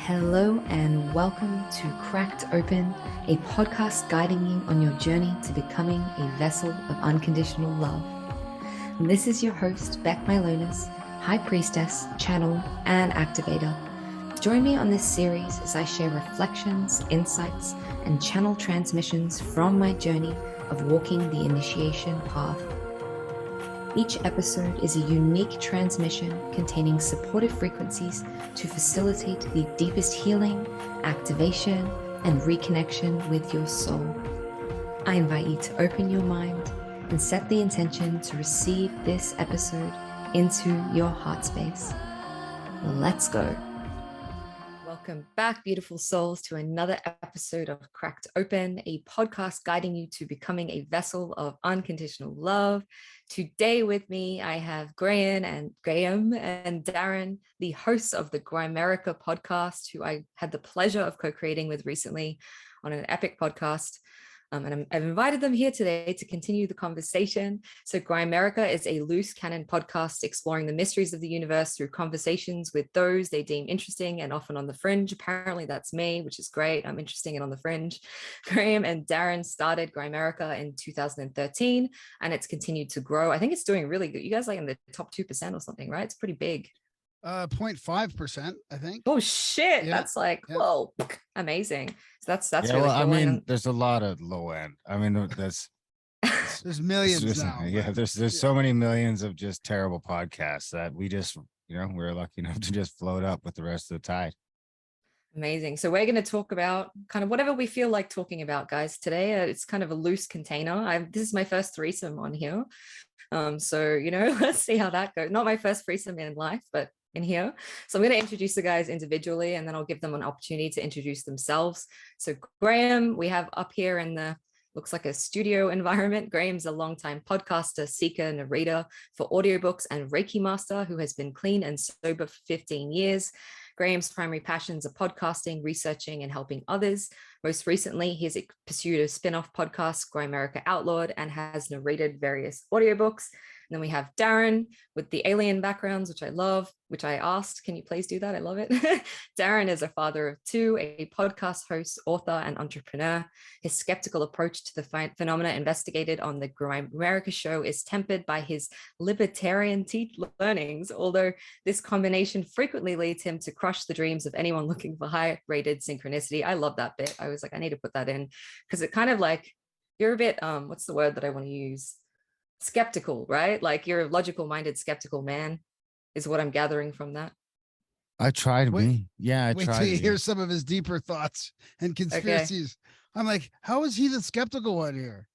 Hello and welcome to Cracked Open, a podcast guiding you on your journey to becoming a vessel of unconditional love. And this is your host, Beck Milonis, High Priestess, Channel, and Activator. Join me on this series as I share reflections, insights, and channel transmissions from my journey of walking the initiation path. Each episode is a unique transmission containing supportive frequencies to facilitate the deepest healing, activation, and reconnection with your soul. I invite you to open your mind and set the intention to receive this episode into your heart space. Let's go. Welcome back, beautiful souls, to another episode of Cracked Open, a podcast guiding you to becoming a vessel of unconditional love. Today with me, I have Graham and Darren, the hosts of the Grimerica podcast, who I had the pleasure of co-creating with recently on an epic podcast. And I've invited them here today to continue the conversation. So Grimerica is a loose cannon podcast exploring the mysteries of the universe through conversations with those they deem interesting and often on the fringe. Apparently that's me, which is great. I'm interesting and on the fringe. Graham and Darren started Grimerica in 2013 and it's continued to grow. I think it's doing really good. You guys are like in the top 2% or something, right? It's pretty big. 0.5%, I think. Oh shit. Yeah. That's like, Yeah. Whoa, amazing. So that's yeah, really well, cool. I mean, there's a lot of low end. I mean, there's There's millions just, now. yeah, there's so many millions of just terrible podcasts that we just, we're lucky enough to just float up with the rest of the tide. Amazing. So we're going to talk about kind of whatever we feel like talking about, guys, today. It's kind of a loose container. This is my first threesome on here. So, let's see how that goes. Not my first threesome in life, but in here. So I'm going to introduce the guys individually and then I'll give them an opportunity to introduce themselves. So Graham, we have up here in the, looks like a studio environment. Graham's a longtime podcaster, seeker, narrator for audiobooks and Reiki master who has been clean and sober for 15 years. Graham's primary passions are podcasting, researching, and helping others. Most recently, he's pursued a spin-off podcast, Grimerica Outlawed, and has narrated various audiobooks. And then we have Darren with the alien backgrounds, which I love, which I asked, can you please do that? I love it. Darren is a father of two, a podcast host, author, and entrepreneur. His skeptical approach to the phenomena investigated on the Grimerica Show is tempered by his libertarian learnings, although this combination frequently leads him to crush the dreams of anyone looking for high-rated synchronicity. I love that bit. I was like, I need to put that in because it kind of like, you're a bit, what's the word that I want to use? Skeptical, right? Like you're a logical minded skeptical man is what I'm gathering from that. I tried to be. Yeah, I Wait tried till you to hear some of his deeper thoughts and conspiracies. Okay. I'm like, how is he the skeptical one here?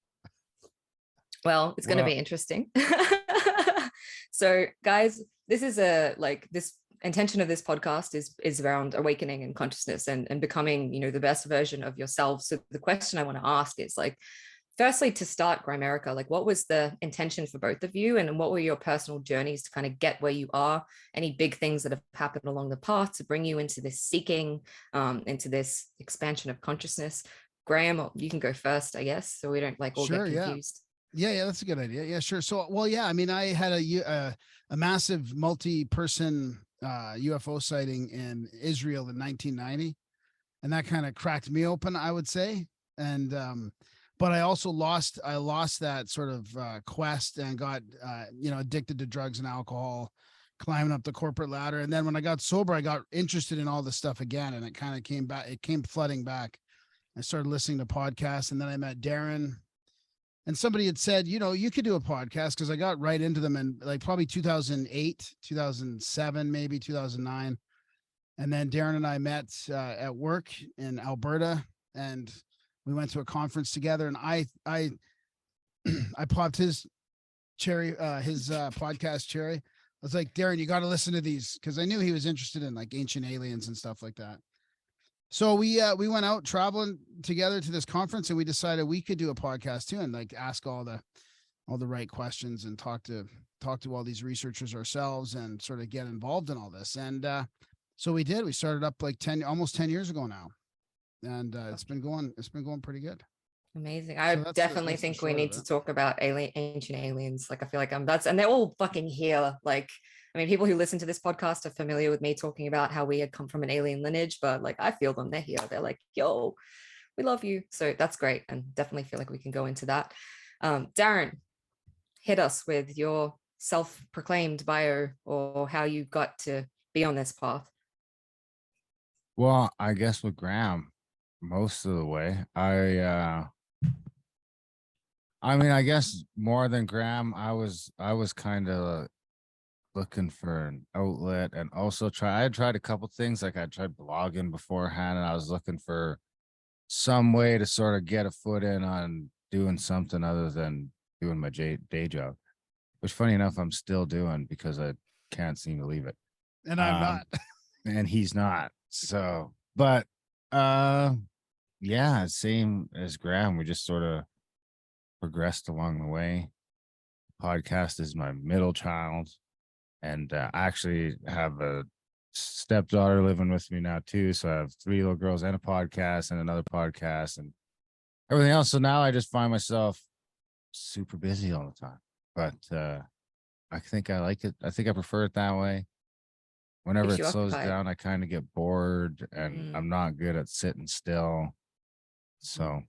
Well, it's going to be interesting. So guys, this is this intention of this podcast is around awakening and consciousness and becoming, the best version of yourself. So the question I want to ask is like, firstly, to start Grimerica, like what was the intention for both of you and what were your personal journeys to kind of get where you are? Any big things that have happened along the path to bring you into this seeking, into this expansion of consciousness? Graham, you can go first, I guess, so we don't like all get confused. Yeah, that's a good idea. Yeah, sure. So, well, yeah, I mean, I had a massive multi-person UFO sighting in Israel in 1990, and that kind of cracked me open, I would say. And but I also lost that sort of quest and got, addicted to drugs and alcohol, climbing up the corporate ladder. And then when I got sober, I got interested in all this stuff again. And it kind of came back. It came flooding back. I started listening to podcasts and then I met Darren and somebody had said, you could do a podcast because I got right into them in like probably 2008, 2007, maybe 2009. And then Darren and I met at work in Alberta and we went to a conference together and I popped his cherry, his podcast cherry. I was like, Darren, you got to listen to these. Cause I knew he was interested in like ancient aliens and stuff like that. So we went out traveling together to this conference and we decided we could do a podcast too. And like ask all the right questions and talk to all these researchers ourselves and sort of get involved in all this. And so we did, we started up like almost 10 years ago now. And it's been going pretty good. Amazing. I So definitely that's the think we short of need to it. talk about ancient aliens. Like, I feel like and they're all fucking here. Like, I mean, people who listen to this podcast are familiar with me talking about how we had come from an alien lineage, but like, I feel them. They're here. They're like, yo, we love you. So that's great. And definitely feel like we can go into that. Darren, hit us with your self-proclaimed bio or how you got to be on this path. Well, I guess with Graham, most of the way. I mean, I guess more than Graham, I was kind of looking for an outlet, and also I had tried a couple things. Like I tried blogging beforehand, and I was looking for some way to sort of get a foot in on doing something other than doing my day job, which funny enough, I'm still doing because I can't seem to leave it. And I'm not. And he's not. So, but yeah, same as Graham. We just sort of progressed along the way. Podcast is my middle child, and I actually have a stepdaughter living with me now too. So I have 3 little girls and a podcast and another podcast and everything else. So now I just find myself super busy all the time. But I think I like it. I think I prefer it that way. Whenever Keeps it you slows occupied. down, I kind of get bored, and I'm not good at sitting still. So,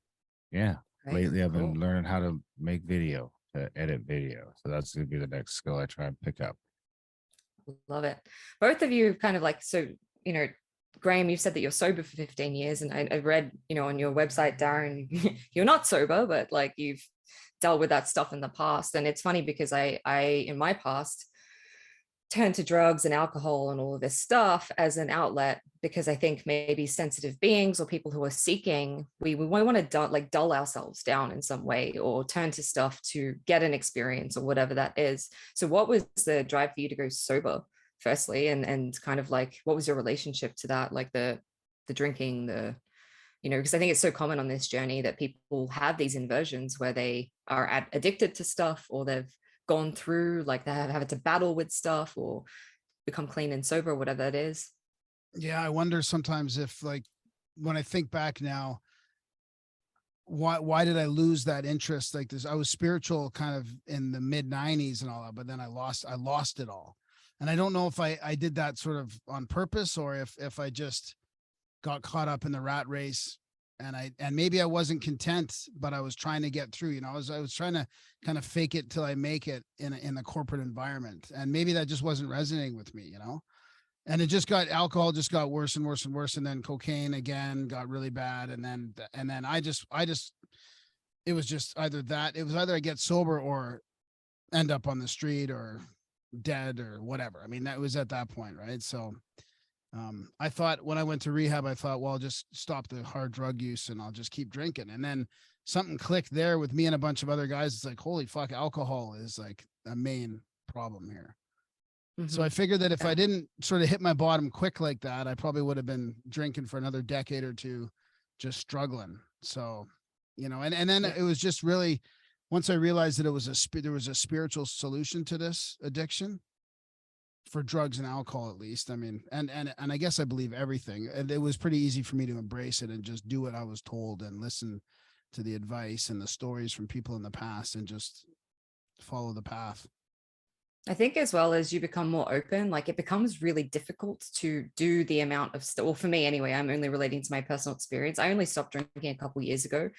yeah, Right? lately I've been Cool. learning how to make video, to edit video. So that's going to be the next skill I try and pick up. Love it. Both of you kind of like, so, you know, Graham, you've said that you're sober for 15 years. And I read, you know, on your website, Darren, you're not sober, but like you've dealt with that stuff in the past. And it's funny because I in my past, turn to drugs and alcohol and all of this stuff as an outlet because I think maybe sensitive beings or people who are seeking, we want to dull ourselves down in some way or turn to stuff to get an experience or whatever that is. So what was the drive for you to go sober, firstly, and kind of like what was your relationship to that, like the drinking, the, you know, because I think it's so common on this journey that people have these inversions where they are addicted to stuff or they've gone through, like they have had to battle with stuff or become clean and sober, whatever that is. Yeah, I wonder sometimes if, like, when I think back now, why did I lose that interest? Like this, I was spiritual kind of in the mid 90s and all that, but then I lost it all. And I don't know if I did that sort of on purpose or if I just got caught up in the rat race and maybe I wasn't content, but I was trying to get through, you know, I was trying to kind of fake it till I make it in the corporate environment. And maybe that just wasn't resonating with me, you know? And it just alcohol just got worse and worse and worse. And then cocaine again got really bad. And then I just, it was just either I get sober or end up on the street or dead or whatever. I mean, that was at that point. Right. So, I thought when I went to rehab, I thought, well, I'll just stop the hard drug use and I'll just keep drinking. And then something clicked there with me and a bunch of other guys. It's like, holy fuck, alcohol is like a main problem here. So I figured that if I didn't sort of hit my bottom quick like that, I probably would have been drinking for another decade or two, just struggling. So, you know, and then it was just really, once I realized that there was a spiritual solution to this addiction, for drugs and alcohol, at least. I mean, and I guess I believe everything. And it was pretty easy for me to embrace it and just do what I was told and listen to the advice and the stories from people in the past and just follow the path. I think as well as you become more open, like it becomes really difficult to do the amount of stuff. Well, for me anyway, I'm only relating to my personal experience. I only stopped drinking a couple of years ago.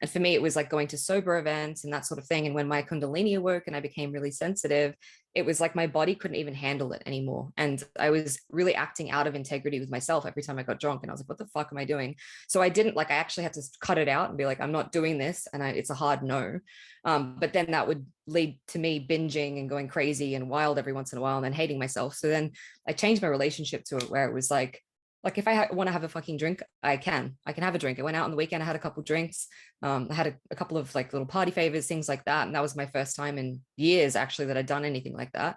And for me, it was like going to sober events and that sort of thing. And when my Kundalini awoke and I became really sensitive, it was like my body couldn't even handle it anymore. And I was really acting out of integrity with myself every time I got drunk. And I was like, what the fuck am I doing? So I actually had to cut it out and be like, I'm not doing this. And it's a hard no. But then that would lead to me binging and going crazy and wild every once in a while and then hating myself. So then I changed my relationship to it where it was like if I want to have a fucking drink, I can have a drink. I went out on the weekend, I had a couple drinks. I had a couple of like little party favors, things like that. And that was my first time in years actually that I'd done anything like that.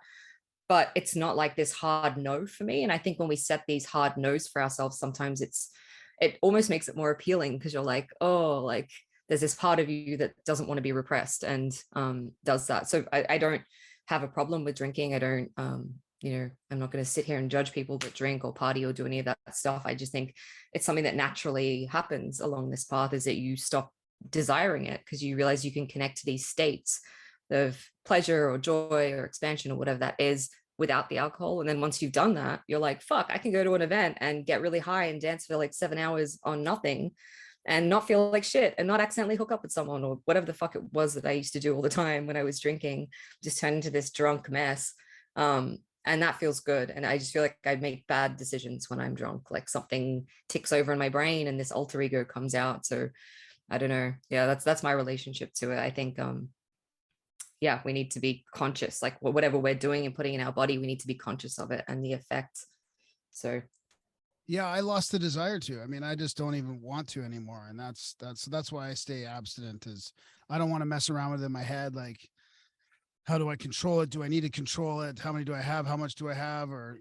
But it's not like this hard no for me. And I think when we set these hard no's for ourselves, sometimes it almost makes it more appealing because you're like, oh, like there's this part of you that doesn't want to be repressed and does that. So I don't have a problem with drinking. I don't, I'm not going to sit here and judge people that drink or party or do any of that stuff. I just think it's something that naturally happens along this path is that you stop desiring it, because you realize you can connect to these states of pleasure or joy or expansion or whatever that is without the alcohol. And then once you've done that, you're like, fuck, I can go to an event and get really high and dance for like 7 hours on nothing and not feel like shit and not accidentally hook up with someone or whatever the fuck it was that I used to do all the time when I was drinking, just turn into this drunk mess. And that feels good. And I just feel like I make bad decisions when I'm drunk, like something ticks over in my brain and this alter ego comes out. So I don't know. Yeah, that's my relationship to it. I think yeah, we need to be conscious, like whatever we're doing and putting in our body, we need to be conscious of it and the effects. So yeah, I lost the desire to. I mean, I just don't even want to anymore. And that's why I stay abstinent, is I don't want to mess around with it in my head. Like, how do I control it? Do I need to control it? How many do I have? How much do I have? Or,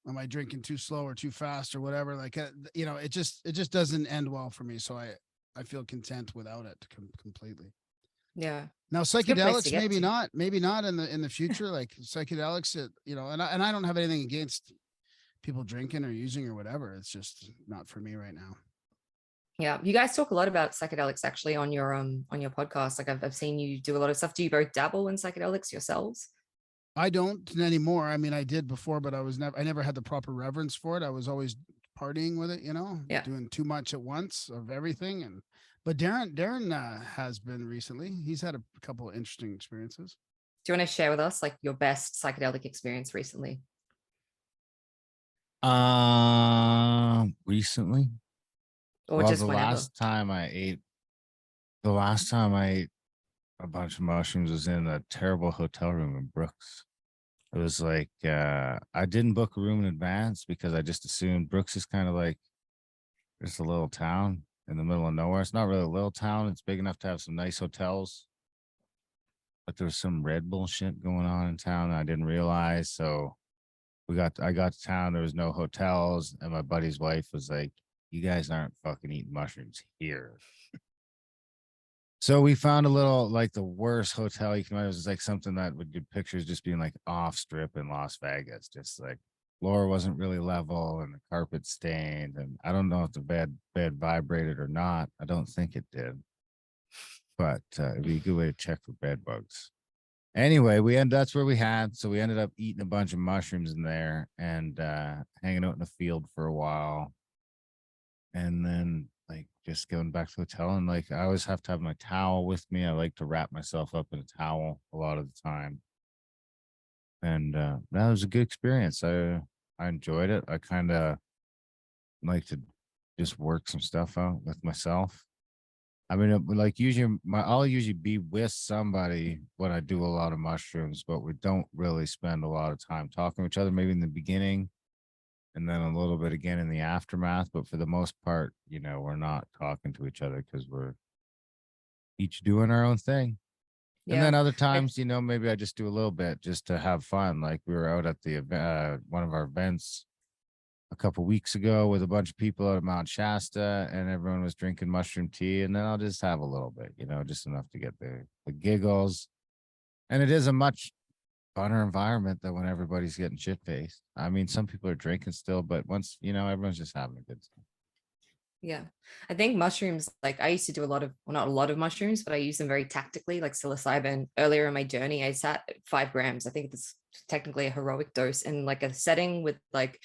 am I drinking too slow or too fast or whatever? Like, it just doesn't end well for me. So I feel content without it completely. Yeah. Now psychedelics, maybe not in the future, like psychedelics, and I don't have anything against people drinking or using or whatever. It's just not for me right now. Yeah, you guys talk a lot about psychedelics actually on your podcast. Like I've seen you do a lot of stuff. Do you both dabble in psychedelics yourselves? I don't anymore. I mean, I did before, but I never had the proper reverence for it. I was always partying with it, doing too much at once of everything. But Darren has been recently. He's had a couple of interesting experiences. Do you want to share with us like your best psychedelic experience recently? Recently, Or just the whenever? last time I ate a bunch of mushrooms was in a terrible hotel room in Brooks. It was like I didn't book a room in advance because I just assumed Brooks is kind of like just a little town in the middle of nowhere. It's not really a little town. It's big enough to have some nice hotels, but there was some Red Bull shit going on in town that I didn't realize. So I got to town. There was no hotels, and my buddy's wife was like, "You guys aren't fucking eating mushrooms here." So we found a little, like, the worst hotel you can imagine. It was like something that would get pictures just being like off strip in Las Vegas. Just like floor wasn't really level and the carpet stained. And I don't know if the bed vibrated or not. I don't think it did, but it'd be a good way to check for bed bugs. Anyway, that's where we had. So we ended up eating a bunch of mushrooms in there and hanging out in the field for a while. And then like just going back to the hotel, and like I always have to have my towel with me. I like to wrap myself up in a towel a lot of the time. And that was a good experience. I enjoyed it. I kind of like to just work some stuff out with myself. I mean, like usually I'll usually be with somebody when I do a lot of mushrooms, but we don't really spend a lot of time talking to each other, maybe in the beginning and then a little bit again in the aftermath. But for the most part, we're not talking to each other because we're each doing our own thing. Yeah. And then other times, maybe I just do a little bit just to have fun. Like we were out at the event, one of our events a couple weeks ago with a bunch of people out of Mount Shasta, and everyone was drinking mushroom tea. And then I'll just have a little bit, just enough to get the giggles. And it is a much funner environment than when everybody's getting shit faced. I mean, some people are drinking still, but once, everyone's just having a good time. Yeah. I think mushrooms, like I used to do well, not a lot of mushrooms, but I use them very tactically, like psilocybin. Earlier in my journey, I sat at 5 grams. I think it's technically a heroic dose in like a setting with like,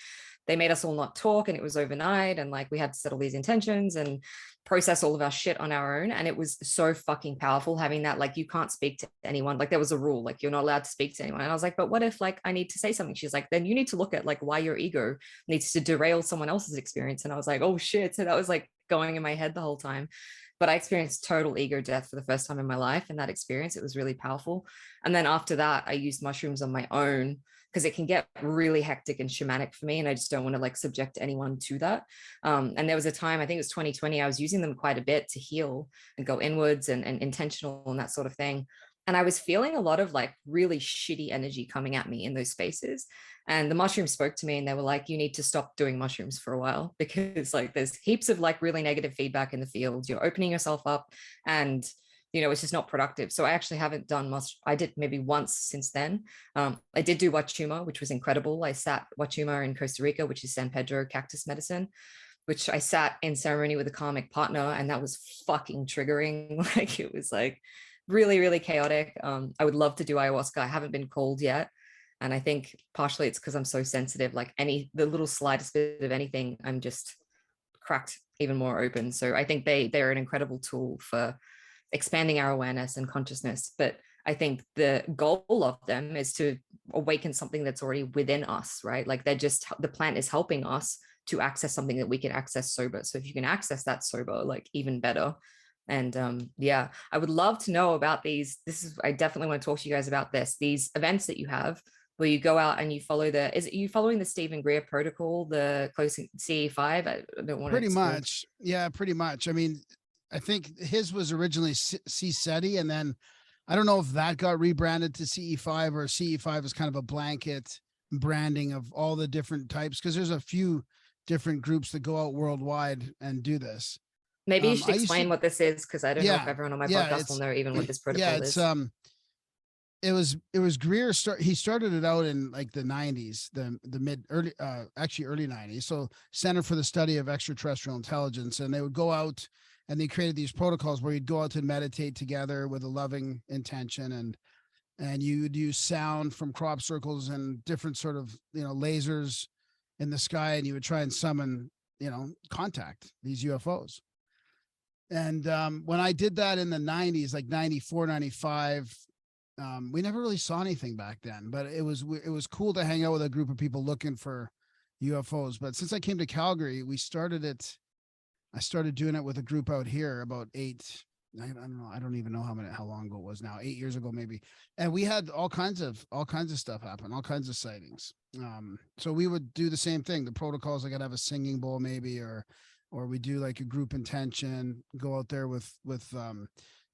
they made us all not talk, and it was overnight, and like we had to settle these intentions and process all of our shit on our own. And it was so fucking powerful having that, like, you can't speak to anyone. Like there was a rule, like you're not allowed to speak to anyone. And I was like, but what if like I need to say something? She's like, then you need to look at like why your ego needs to derail someone else's experience. And I was like, oh shit. So that was like going in my head the whole time. But I experienced total ego death for the first time in my life. And that experience, it was really powerful. And then after that, I used mushrooms on my own because it can get really hectic and shamanic for me. And I just don't want to like subject anyone to that. And there was a time, I think it was 2020, I was using them quite a bit to heal and go inwards and intentional and that sort of thing. And I was feeling a lot of like really shitty energy coming at me in those spaces. And the mushrooms spoke to me and they were like, you need to stop doing mushrooms for a while because like there's heaps of like really negative feedback in the field. You're opening yourself up and it's just not productive. So I actually haven't done much. I did maybe once since then. I did do Wachuma, which was incredible. I sat Wachuma in Costa Rica, which is San Pedro cactus medicine. which I sat in ceremony with a karmic partner, and that was fucking triggering. Like it was like really, really chaotic. I would love to do ayahuasca. I haven't been called yet. And I think partially it's because I'm so sensitive, like the little slightest bit of anything, I'm just cracked even more open. So I think they're an incredible tool for expanding our awareness and consciousness. But I think the goal of them is to awaken something that's already within us, right? Like the plant is helping us to access something that we can access sober. So if you can access that sober, like even better. And yeah, I would love to know about I definitely want to talk to you guys about these events that you have where you go out and you follow you following the Stephen Greer protocol, the close CE5? I don't want to pretty much. Yeah, pretty much. I mean, I think his was originally CSETI, and then I don't know if that got rebranded to CE5, or CE5 is kind of a blanket branding of all the different types, because there's a few different groups that go out worldwide and do this. Maybe you should explain what this is, because I don't know if everyone on my podcast will know even what this protocol is. It was Greer he started it out in like the 90s, the early 90s. So Center for the Study of Extraterrestrial Intelligence, and they would go out and they created these protocols where you'd go out and meditate together with a loving intention, and you would use sound from crop circles and different sort of, lasers in the sky, and you would try and summon, contact these UFOs. And when I did that in the 90s, like 94, 95, we never really saw anything back then, but it was cool to hang out with a group of people looking for UFOs. But since I came to Calgary, I started doing it with a group out here about I don't know. I don't even know how long ago it was now, 8 years ago, maybe. And we had all kinds of stuff happen, all kinds of sightings. So we would do the same thing. The protocols, I got to have a singing bowl maybe, or we do like a group intention, go out there with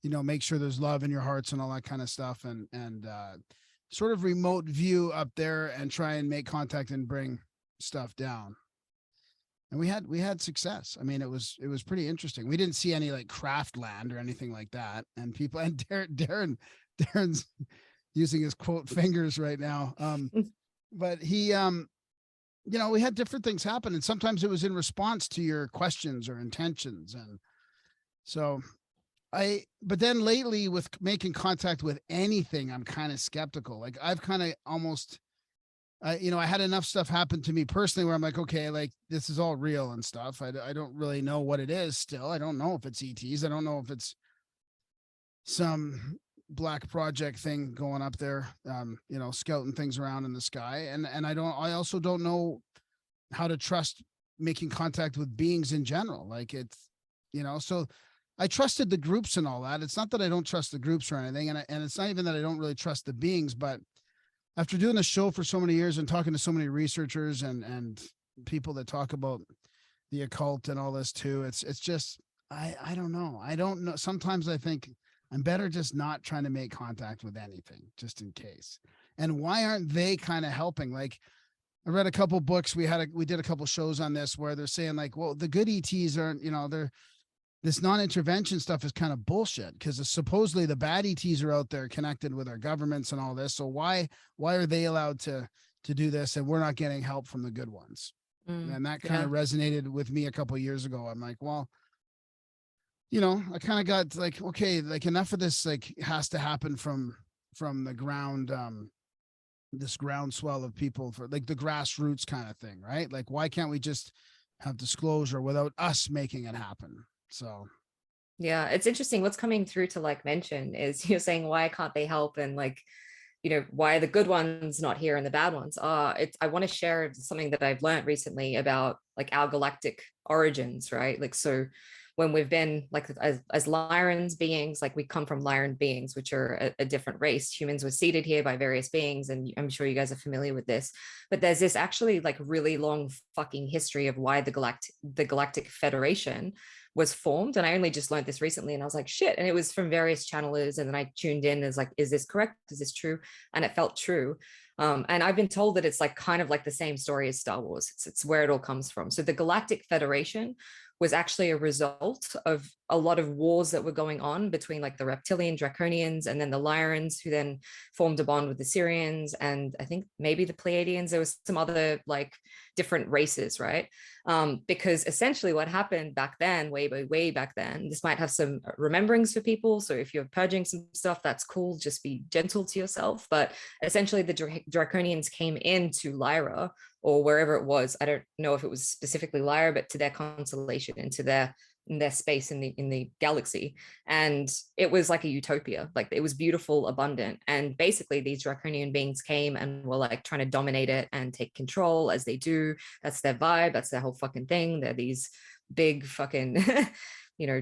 make sure there's love in your hearts and all that kind of stuff. And sort of remote view up there and try and make contact and bring stuff down. And we had success. I mean, it was pretty interesting. We didn't see any like craft land or anything like that. And Darren's using his quote fingers right now. But he, we had different things happen, and sometimes it was in response to your questions or intentions. And so but then lately with making contact with anything, I'm kind of skeptical. Like I've kind of almost, I had enough stuff happen to me personally where I'm like, okay, like this is all real and stuff. I don't really know what it is still. I don't know if it's ETs. I don't know if it's some black project thing going up there, scouting things around in the sky. And I also don't know how to trust making contact with beings in general. Like it's, so I trusted the groups and all that. It's not that I don't trust the groups or anything. And it's not even that I don't really trust the beings, but after doing the show for so many years and talking to so many researchers and people that talk about the occult and all this too, it's just, I don't know. I don't know. Sometimes I think I'm better just not trying to make contact with anything, just in case. And why aren't they kind of helping? Like I read a couple books. We did a couple shows on this where they're saying like, well, the good ETs aren't, this non-intervention stuff is kind of bullshit, because supposedly the bad ETs are out there connected with our governments and all this. So why are they allowed to do this and we're not getting help from the good ones? And that kind of resonated with me a couple of years ago. I'm like, well, I kind of got like, okay, like enough of this like has to happen from the ground, this groundswell of people, for like the grassroots kind of thing, right? Like why can't we just have disclosure without us making it happen? So yeah, it's interesting. What's coming through to like mention is you're saying, why can't they help? And like, why are the good ones not here and the bad ones are? I want to share something that I've learned recently about like our galactic origins, right? Like, so when we've been like as Lyran beings, like we come from Lyran beings, which are a different race. Humans were seeded here by various beings, and I'm sure you guys are familiar with this. But there's this actually like really long fucking history of why the Galactic Federation was formed. And I only just learned this recently, and I was like, shit. And it was from various channelers, and then I tuned in as like, is this correct? Is this true? And it felt true. And I've been told that it's like kind of like the same story as Star Wars. It's where it all comes from. So the Galactic Federation was actually a result of a lot of wars that were going on between like the reptilian draconians and then the Lyrans, who then formed a bond with the Syrians, and I think maybe the Pleiadians. There was some other like different races, right? Because essentially what happened back then, way back then, this might have some rememberings for people, so if you're purging some stuff, that's cool, just be gentle to yourself. But essentially the draconians came into Lyra, or wherever it was. I don't know if it was specifically Lyra, but to their constellation, into their space in the galaxy, and it was like a utopia. Like, it was beautiful, abundant, and basically these draconian beings came and were like trying to dominate it and take control, as they do. That's their vibe, that's their whole fucking thing. They're these big fucking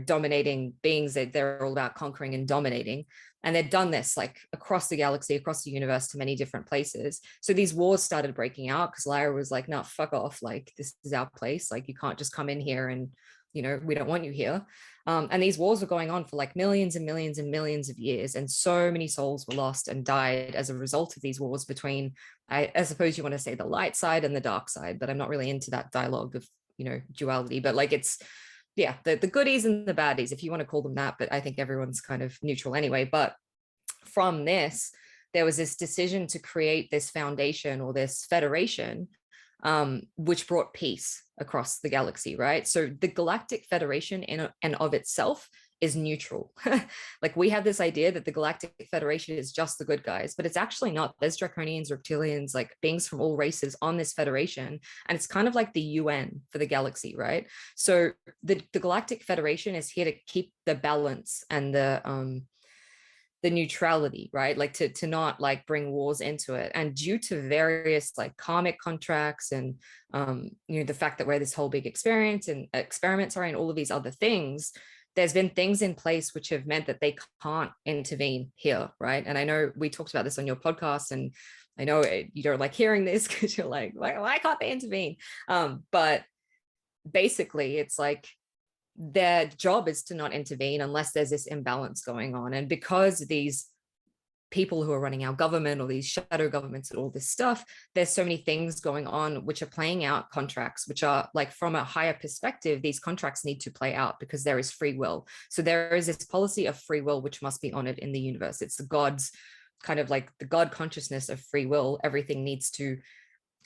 dominating beings that they're all about conquering and dominating. And they'd done this like across the galaxy, across the universe, to many different places. So these wars started breaking out because Lyra was like, no, fuck off. Like, this is our place. Like, you can't just come in here and, we don't want you here. And these wars were going on for like millions and millions and millions of years. And so many souls were lost and died as a result of these wars between, I suppose you want to say, the light side and the dark side, but I'm not really into that dialogue of, duality. But like, it's, yeah, the goodies and the baddies, if you want to call them that, but I think everyone's kind of neutral anyway. But from this, there was this decision to create this foundation or this federation, which brought peace across the galaxy, right? So the Galactic Federation in and of itself is neutral. Like, we have this idea that the Galactic Federation is just the good guys, but it's actually not. There's draconians, reptilians, like beings from all races on this federation, and it's kind of like the UN for the galaxy, right? So the Galactic Federation is here to keep the balance and the neutrality, right? Like to not like bring wars into it. And due to various like karmic contracts and the fact that we're this whole big experiment and all of these other things, there's been things in place which have meant that they can't intervene here, right? And I know we talked about this on your podcast, and I know you don't like hearing this because you're like, why can't they intervene? But basically it's like, their job is to not intervene unless there's this imbalance going on. And because these people who are running our government, or these shadow governments and all this stuff, there's so many things going on which are playing out contracts, which are like, from a higher perspective, these contracts need to play out because there is free will. So there is this policy of free will which must be honored in the universe. It's the gods, kind of like the God consciousness of free will. Everything needs to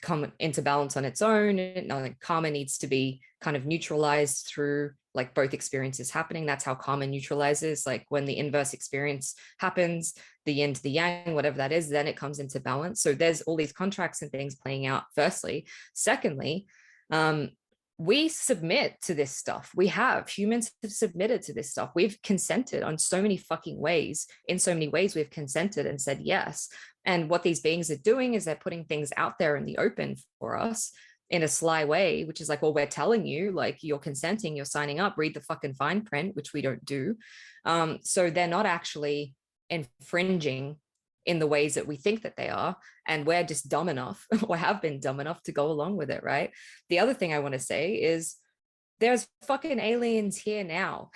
come into balance on its own. And like, karma needs to be kind of neutralized through like both experiences happening. That's how karma neutralizes. Like, when the inverse experience happens, the yin to the yang, whatever that is, then it comes into balance. So there's all these contracts and things playing out, firstly. Secondly, we submit to this stuff. Humans have submitted to this stuff. We've consented on so many fucking ways. In so many ways, we've consented and said yes. And what these beings are doing is they're putting things out there in the open for us in a sly way, which is like, well, we're telling you, like, you're consenting, you're signing up, read the fucking fine print, which we don't do. So they're not actually infringing in the ways that we think that they are. And we're just dumb enough, or have been dumb enough, to go along with it, right? The other thing I want to say is, there's fucking aliens here now.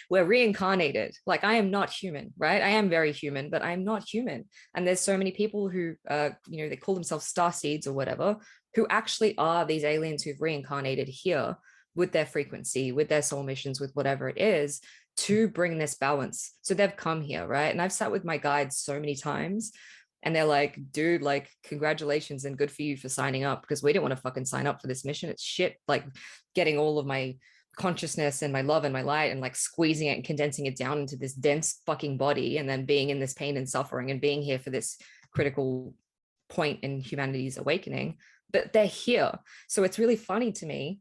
We're reincarnated. Like, I am not human, right? I am very human, but I'm not human. And there's so many people who, they call themselves star seeds or whatever, who actually are these aliens who've reincarnated here with their frequency, with their soul missions, with whatever it is, to bring this balance. So they've come here, right? And I've sat with my guides so many times, and they're like, dude, like, congratulations and good for you for signing up, because we didn't want to fucking sign up for this mission. It's shit, like, getting all of my consciousness and my love and my light and like squeezing it and condensing it down into this dense fucking body, and then being in this pain and suffering and being here for this critical point in humanity's awakening. But they're here. So it's really funny to me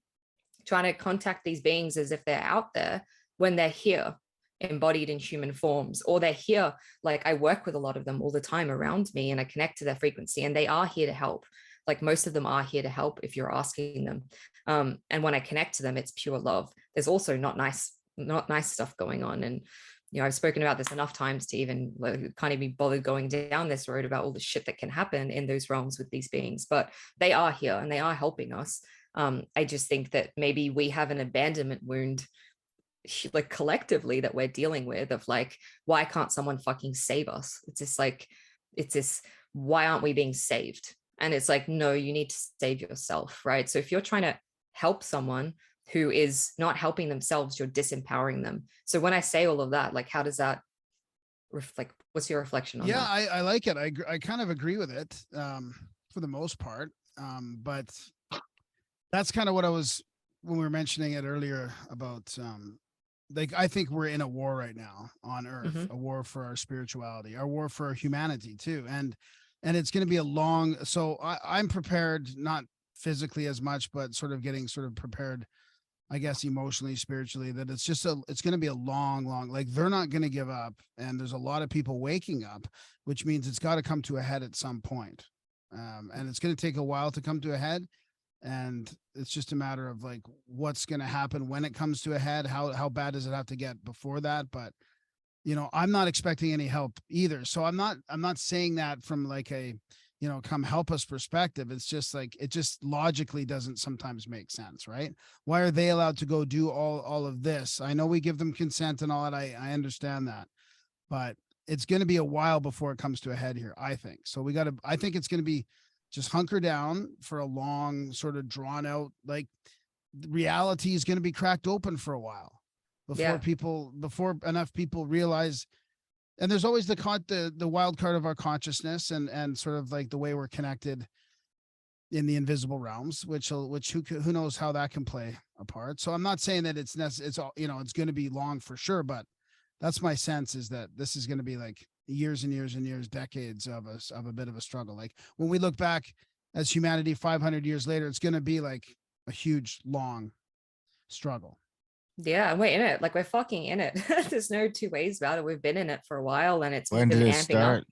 trying to contact these beings as if they're out there when they're here, embodied in human forms, or they're here. Like, I work with a lot of them all the time around me, and I connect to their frequency, and they are here to help. Like, most of them are here to help if you're asking them. And when I connect to them, it's pure love. There's also not nice stuff going on. And, I've spoken about this enough times to even can't even be bothered going down this road about all the shit that can happen in those realms with these beings, but they are here and they are helping us. I just think that maybe we have an abandonment wound, like, collectively, that we're dealing with, of like, why can't someone fucking save us? It's this, why aren't we being saved? And it's like, no, you need to save yourself, right? So if you're trying to help someone, who is not helping themselves, you're disempowering them. So when I say all of that, like, how does that reflect? What's your reflection on that? I like it. I kind of agree with it for the most part. But that's kind of what I was when we were mentioning it earlier about like, I think we're in a war right now on Earth, a war for our spirituality, our war for our humanity too. And it's going to be a long, so I'm prepared, not physically as much, but sort of getting sort of prepared, I guess, emotionally, spiritually, that it's going to be a long, like, they're not going to give up. And there's a lot of people waking up, which means it's got to come to a head at some point. And it's going to take a while to come to a head. And it's just a matter of like, what's going to happen when it comes to a head. How bad does it have to get before that? But, I'm not expecting any help either. So I'm not saying that from like a, come help us perspective. It's just like, it just logically doesn't sometimes make sense, right? Why are they allowed to go do all of this? I know we give them consent and all that. I understand that, but it's going to be a while before it comes to a head here, I think. So I think it's going to be just hunker down for a long, sort of drawn out, like, reality is going to be cracked open for a while before enough people realize. And there's always the wild card of our consciousness and sort of like the way we're connected in the invisible realms, which who knows how that can play a part. So I'm not saying that it's all, it's going to be long for sure, but that's my sense, is that this is going to be like years and years and years, decades of a bit of a struggle. Like, when we look back as humanity 500 years later, it's going to be like a huge, long struggle. Yeah, we're in it. Like, we're fucking in it. There's no two ways about it. We've been in it for a while, and it's When been did it amping start? up.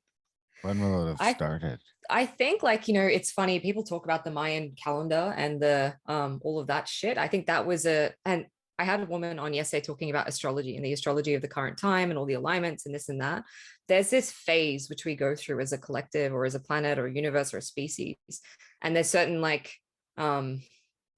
When will it have started? I think, like, it's funny, people talk about the Mayan calendar and the all of that shit. I think that was and I had a woman on yesterday talking about astrology and the astrology of the current time and all the alignments and this and that. There's this phase which we go through as a collective or as a planet or a universe or a species, and there's certain like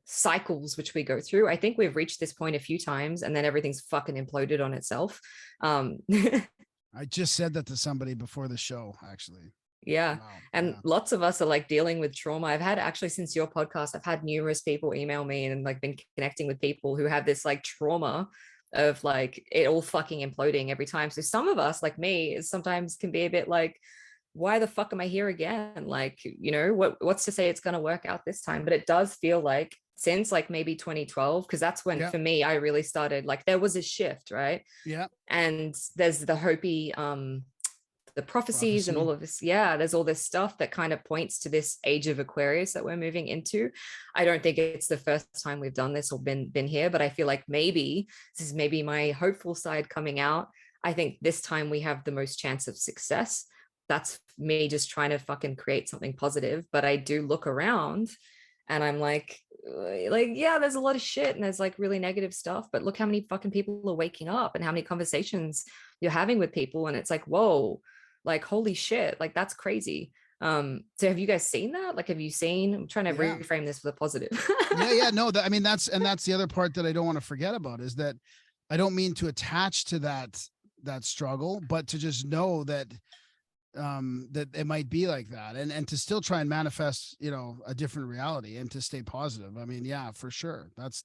cycles which we go through. I think we've reached this point a few times, and then everything's fucking imploded on itself. I just said that to somebody before the show, actually. Yeah. Wow. And Yeah. lots of us are like dealing with trauma. I've had, actually, since your podcast, I've had numerous people email me and like been connecting with people who have this like trauma of like it all fucking imploding every time. So some of us, like me, sometimes can be a bit like, why the fuck am I here again? Like, what's to say it's going to work out this time? But it does feel like since like maybe 2012, because that's when for me, I really started, like, there was a shift, right? Yeah. And there's the Hopi, the prophecies and all of this. Yeah, there's all this stuff that kind of points to this age of Aquarius that we're moving into. I don't think it's the first time we've done this or been here, but I feel like maybe this is maybe my hopeful side coming out. I think this time we have the most chance of success. That's me just trying to fucking create something positive. But I do look around and I'm like, yeah, there's a lot of shit and there's like really negative stuff, but look how many fucking people are waking up and how many conversations you're having with people. And it's like, whoa, like, holy shit, like, that's crazy. So have you guys seen that? Like, have you seen, I'm trying to reframe this for the positive. No, I mean, that's the other part that I don't want to forget about, is that I don't mean to attach to that struggle, but to just know that that it might be like that, and to still try and manifest, a different reality, and to stay positive. I mean, yeah, for sure. That's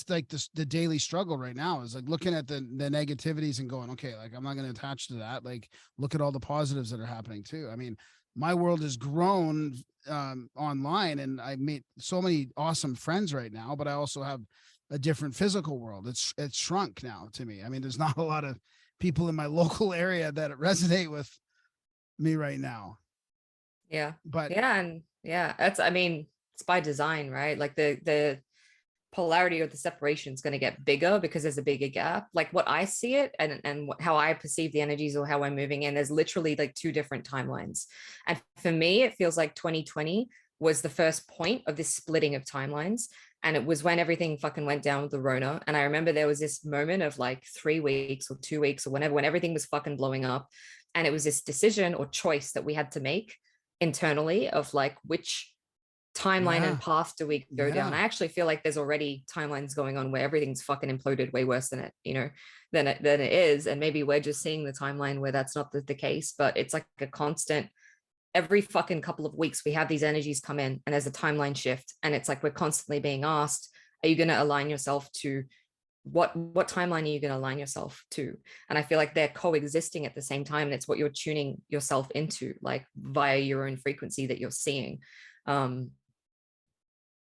like the daily struggle right now, is like looking at the negativities and going, okay, like, I'm not going to attach to that. Like, look at all the positives that are happening too. I mean, my world has grown online, and I made so many awesome friends right now, but I also have a different physical world. It's shrunk now to me. I mean, there's not a lot of people in my local area that resonate with me right now. Yeah. But that's, I mean, it's by design, right? Like the polarity or the separation is going to get bigger because there's a bigger gap. Like, what I see it and how I perceive the energies or how I'm moving in, there's literally like two different timelines. And for me, it feels like 2020 was the first point of this splitting of timelines. And it was when everything fucking went down with the Rona. And I remember there was this moment of like 3 weeks or 2 weeks or whenever, when everything was fucking blowing up. And it was this decision or choice that we had to make internally of like, which timeline and path do we go down? I actually feel like there's already timelines going on where everything's fucking imploded way worse than it, than it is. And maybe we're just seeing the timeline where that's not the case, but it's like a constant, every fucking couple of weeks, we have these energies come in and there's a timeline shift. And it's like, we're constantly being asked, are you going to align yourself to what timeline are you going to align yourself to? And I feel like they're coexisting at the same time, and it's what you're tuning yourself into, like via your own frequency that you're seeing.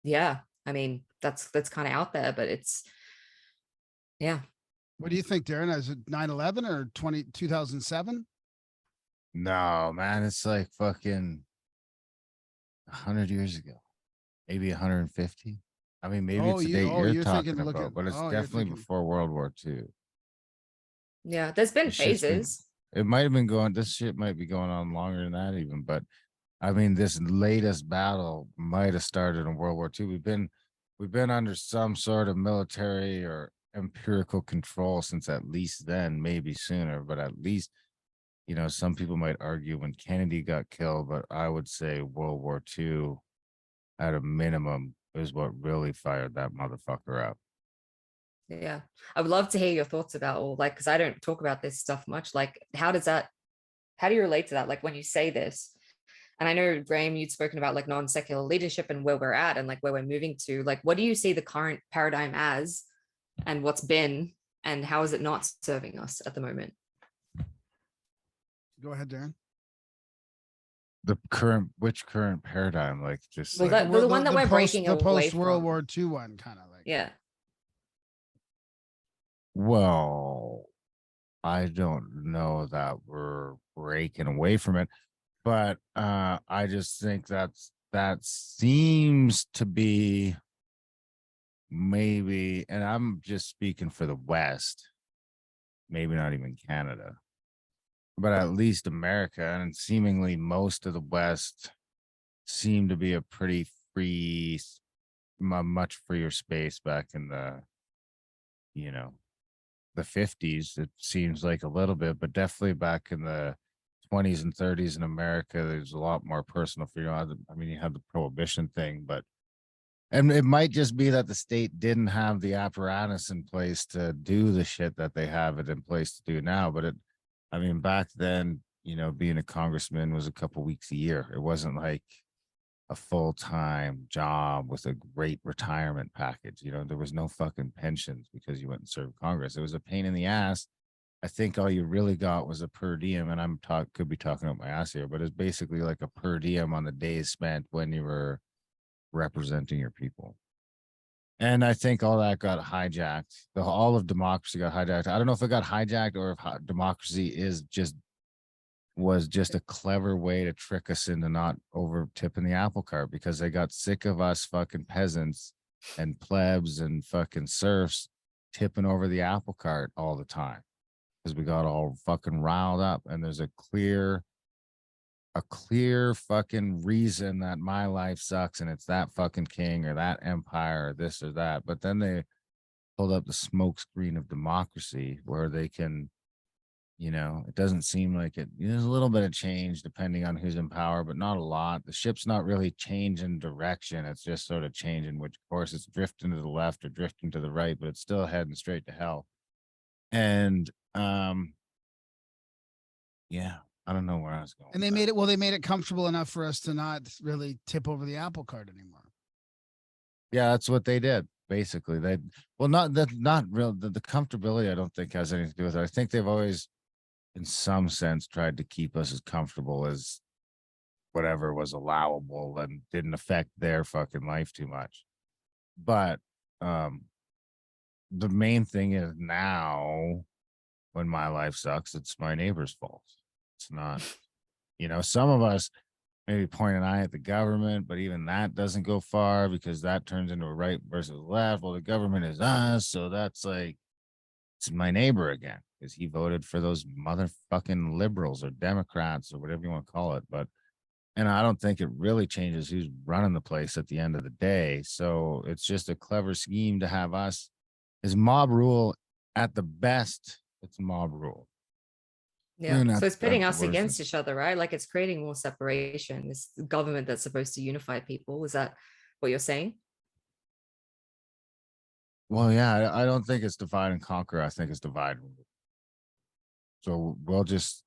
Yeah, I mean, that's kind of out there, but it's, yeah. What do you think, Darren? Is it 9/11 or 2007? No, man, it's like fucking 100 years ago, maybe 150. I mean, maybe it's the date you're talking thinking, about, but it's you're definitely thinking, before World War II. Yeah, there's been This shit's been- phases. It might have been going. This shit might be going on longer than that, even. But I mean, this latest battle might have started in World War II. We've been under some sort of military or empirical control since at least then, maybe sooner, but at least, you know, some people might argue when Kennedy got killed, but I would say World War II at a minimum is what really fired that motherfucker up. Yeah, I would love to hear your thoughts about all, like, because I don't talk about this stuff much. Like, how do you relate to that? Like when you say this, and I know, Graham, you'd spoken about like non-secular leadership and where we're at and like where we're moving to. Like, what do you see the current paradigm as, and what's been, and how is it not serving us at the moment? go ahead, Darren. Which current paradigm? Like just Well, like the one that we're breaking the away post World from. War II one, kind of like. Yeah. well, I don't know that we're breaking away from it, but I just think that seems to be maybe, and I'm just speaking for the West, maybe not even Canada, but at least America and seemingly most of the West seem to be a pretty free, much freer space back in the, you know, the 50s. It seems like a little bit, but definitely back in the 20s and 30s in America, there's a lot more personal freedom. I mean, you had the prohibition thing, but and it might just be that the state didn't have the apparatus in place to do the shit that they have it in place to do now. But I mean, back then, you know, being a congressman was a couple weeks a year. It wasn't like a full-time job with a great retirement package. You know, there was no fucking pensions because you went and served Congress. It was a pain in the ass. I think all you really got was a per diem, and could be talking about my ass here, but it's basically like a per diem on the days spent when you were representing your people. And I think all that got hijacked. All of democracy got hijacked. I don't know if it got hijacked or if democracy was just a clever way to trick us into not over tipping the apple cart, because they got sick of us fucking peasants and plebs and fucking serfs tipping over the apple cart all the time, because we got all fucking riled up. And there's a clear fucking reason that my life sucks, and it's that fucking king or that empire or this or that. But then they pulled up the smoke screen of democracy where they can, you know, it doesn't seem like it. There's a little bit of change depending on who's in power, but not a lot. The ship's not really changing direction. It's just sort of changing which course. It's drifting to the left or drifting to the right, but it's still heading straight to hell. And yeah, I don't know where I was going. And they made it, well, they made it comfortable enough for us to not really tip over the apple cart anymore. Yeah, that's what they did. Basically, not real. The comfortability, I don't think, has anything to do with it. I think they've always, in some sense, tried to keep us as comfortable as whatever was allowable and didn't affect their fucking life too much. But the main thing is now, when my life sucks, it's my neighbor's fault. It's not, you know, some of us maybe point an eye at the government, but even that doesn't go far, because that turns into a right versus left. Well, the government is us, so that's like, it's my neighbor again, because he voted for those motherfucking liberals or Democrats or whatever you want to call it. But, and I don't think it really changes who's running the place at the end of the day. So it's just a clever scheme to have us as mob rule. At the best, it's mob rule. Yeah. So it's pitting us against each other, right? Like it's creating more separation. This government that's supposed to unify people. Is that what you're saying? Well, yeah, I don't think it's divide and conquer. I think it's divide. So we'll just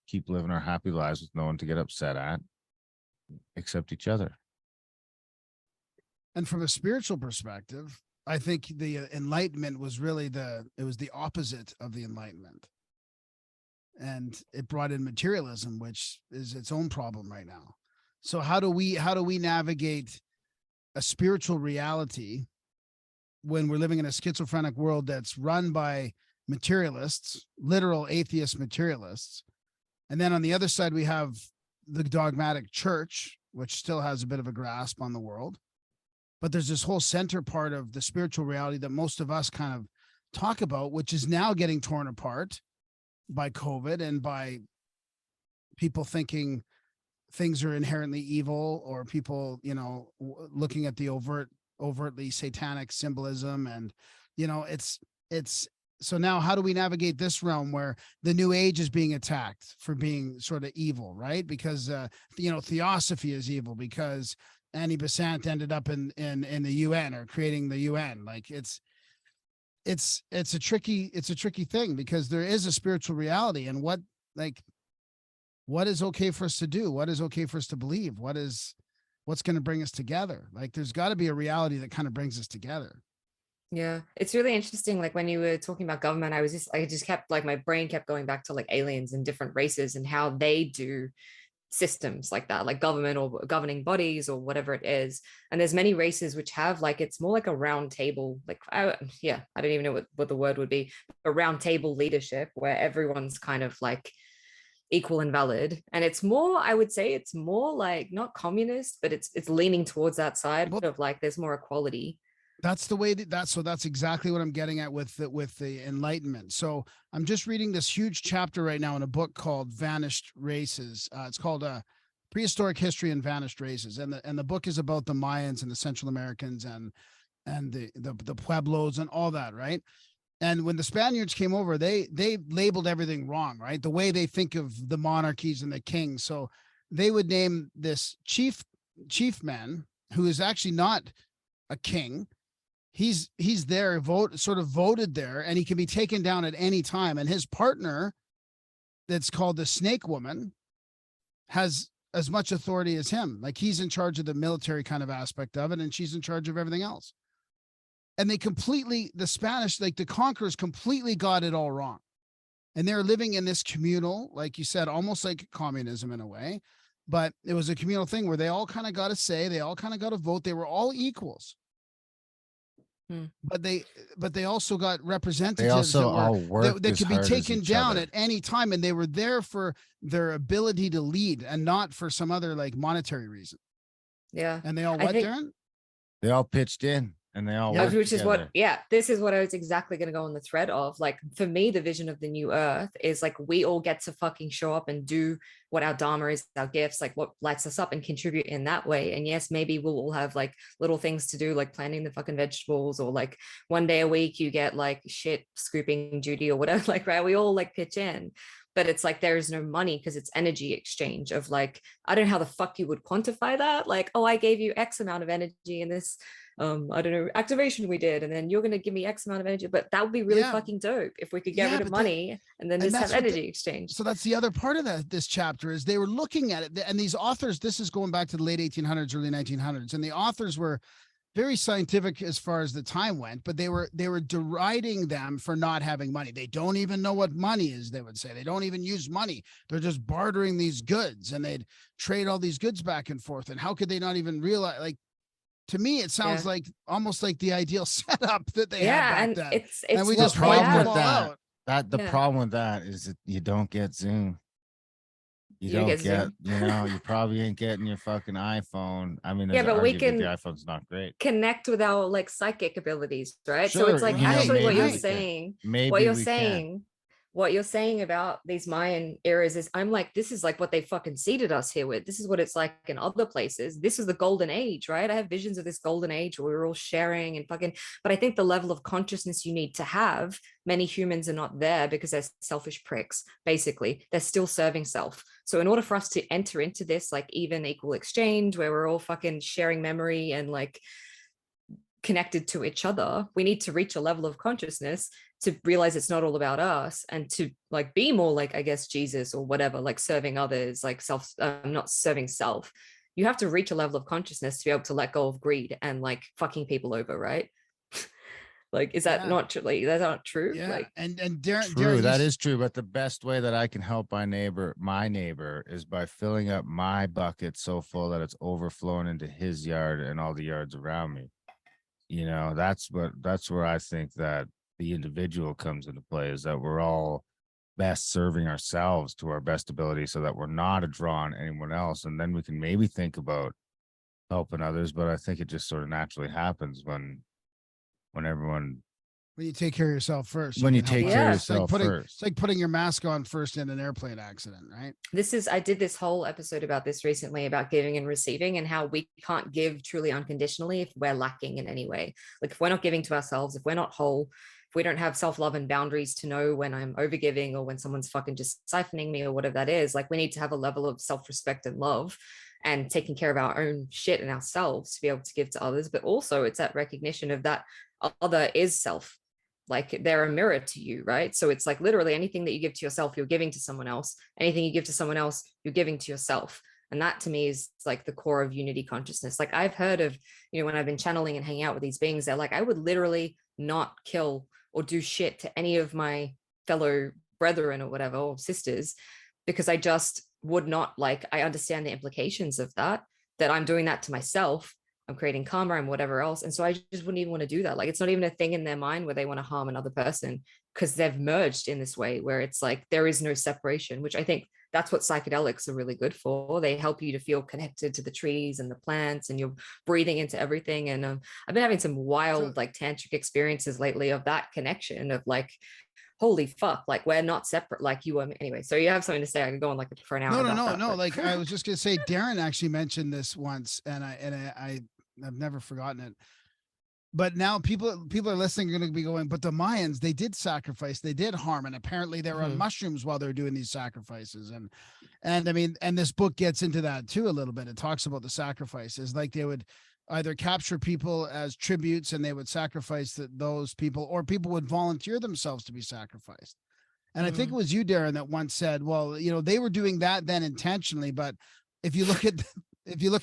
keep living our happy lives with no one to get upset at, except each other. And from a spiritual perspective, I think the Enlightenment was really it was the opposite of the Enlightenment. And it brought in materialism, which is its own problem right now. So how do we navigate a spiritual reality when we're living in a schizophrenic world that's run by materialists, literal atheist materialists? And then on the other side, we have the dogmatic church, which still has a bit of a grasp on the world. But there's this whole center part of the spiritual reality that most of us kind of talk about, which is now getting torn apart by COVID and by people thinking things are inherently evil, or people, looking at the overtly satanic symbolism. And, it's so now how do we navigate this realm where the new age is being attacked for being sort of evil, right? Because, theosophy is evil because Annie Besant ended up in the UN, or creating the UN. Like it's a tricky thing, because there is a spiritual reality, and what is okay for us to do? What is okay for us to believe? What's going to bring us together? Like, there's got to be a reality that kind of brings us together. Yeah, it's really interesting. Like when you were talking about government, I just kept like, my brain kept going back to like aliens and different races and how they do systems like that, like government or governing bodies or whatever it is. And there's many races which have like, it's more like a round table, like I don't even know what the word would be, a round table leadership where everyone's kind of like equal and valid. And it's more, I would say it's more like not communist, but it's leaning towards that side of like there's more equality. That's the way that's exactly what I'm getting at with the Enlightenment. So I'm just reading this huge chapter right now in a book called Vanished Races. It's called Prehistoric History and Vanished Races. And the book is about the Mayans and the Central Americans and the Pueblos and all that, right? And when the Spaniards came over, they labeled everything wrong, right? The way they think of the monarchies and the kings. So they would name this chiefman, who is actually not a king. He's there, voted there, and he can be taken down at any time. And his partner, that's called the Snake Woman, has as much authority as him. Like, he's in charge of the military kind of aspect of it, and she's in charge of everything else. And the Spanish, like the conquerors, completely got it all wrong. And they're living in this communal, like you said, almost like communism in a way. But it was a communal thing where they all kind of got a say, they all kind of got a vote, they were all equals. But they also got representatives that could be taken down at any time, and they were there for their ability to lead and not for some other like monetary reason. Yeah. And they all Darren? They all pitched in. And they all which is what, this is what I was exactly going to go on the thread of. Like, for me, the vision of the new earth is like, we all get to fucking show up and do what our dharma is, our gifts, like what lights us up, and contribute in that way. And yes, maybe we'll all have like little things to do, like planting the fucking vegetables, or like one day a week you get like shit scooping duty or whatever, like, right? We all like pitch in. But it's like, there's no money because it's energy exchange of like, I don't know how the fuck you would quantify that. Like, oh, I gave you X amount of energy in this, I don't know, activation we did, and then you're going to give me X amount of energy. But that would be really fucking dope if we could get rid of money and then just have energy exchange. So that's the other part of this chapter, is they were looking at it. And these authors, this is going back to the late 1800s, early 1900s. And the authors were very scientific as far as the time went, but they were deriding them for not having money. They don't even know what money is, they would say. They don't even use money. They're just bartering these goods, and they'd trade all these goods back and forth. And how could they not even realize, like, to me, it sounds like almost like the ideal setup that they had back then. It's and we what just problem with that. Out. The problem with that is that you don't get Zoom. You don't get Zoom. You probably ain't getting your fucking iPhone. I mean, but we can, the iPhone's not great. Connect with our like psychic abilities, right? Sure, so it's like, actually what you're saying, what you're saying about these Mayan eras is, I'm like, this is like what they fucking seeded us here with. This is what it's like in other places. This is the golden age, right? I have visions of this golden age where we're all sharing and fucking, but I think the level of consciousness you need to have, many humans are not there because they're selfish pricks. Basically, they're still serving self. So in order for us to enter into this like even equal exchange where we're all fucking sharing memory and like connected to each other, we need to reach a level of consciousness to realize it's not all about us, and to like be more like, I guess, Jesus or whatever, like serving others, like self, not serving self. you have to reach a level of consciousness to be able to let go of greed and like fucking people over, right? Like, is that not true? Like, that's not true. Yeah. Like, and Darren, True, Darren, that is true. But the best way that I can help my neighbor is by filling up my bucket so full that it's overflowing into his yard and all the yards around me. You know, that's where I think that the individual comes into play, is that we're all best serving ourselves to our best ability so that we're not a draw on anyone else. And then we can maybe think about helping others. But I think it just sort of naturally happens when everyone, when you take care of yourself first, when you can help take others. care of It's like yourself putting, first. It's like putting your mask on first in an airplane accident, right? I did this whole episode about this recently, about giving and receiving, and how we can't give truly unconditionally if we're lacking in any way. Like, if we're not giving to ourselves, if we're not whole, if we don't have self-love and boundaries to know when I'm overgiving or when someone's fucking just siphoning me or whatever that is, like, we need to have a level of self-respect and love and taking care of our own shit and ourselves to be able to give to others. But also it's that recognition of that other is self. Like, they're a mirror to you, right? So it's like literally anything that you give to yourself, you're giving to someone else. Anything you give to someone else, you're giving to yourself. And that to me is like the core of unity consciousness. Like, I've heard of, when I've been channeling and hanging out with these beings, they're like, I would literally not kill or do shit to any of my fellow brethren or whatever, or sisters, because I just would not, like, I understand the implications of that I'm doing that to myself. I'm creating karma and whatever else. And so I just wouldn't even want to do that. Like, it's not even a thing in their mind where they want to harm another person, because they've merged in this way where it's like there is no separation, which I think that's what psychedelics are really good for. They help you to feel connected to the trees and the plants, and you're breathing into everything. And I've been having some wild, like, tantric experiences lately of that connection of like, holy fuck, like, we're not separate, like you are. Anyway, so you have something to say? I could go on like for an hour. No. Like, I was just gonna say, Darren actually mentioned this once, and I've never forgotten it. But now people are listening are going to be going, but the Mayans, they did sacrifice, they did harm, and apparently they were on mushrooms while they're doing these sacrifices. And I mean, and this book gets into that too a little bit. It talks about the sacrifices, like they would either capture people as tributes and they would sacrifice those people, or people would volunteer themselves to be sacrificed. And I think it was you, Darren, that once said, well, they were doing that then intentionally, but if you look at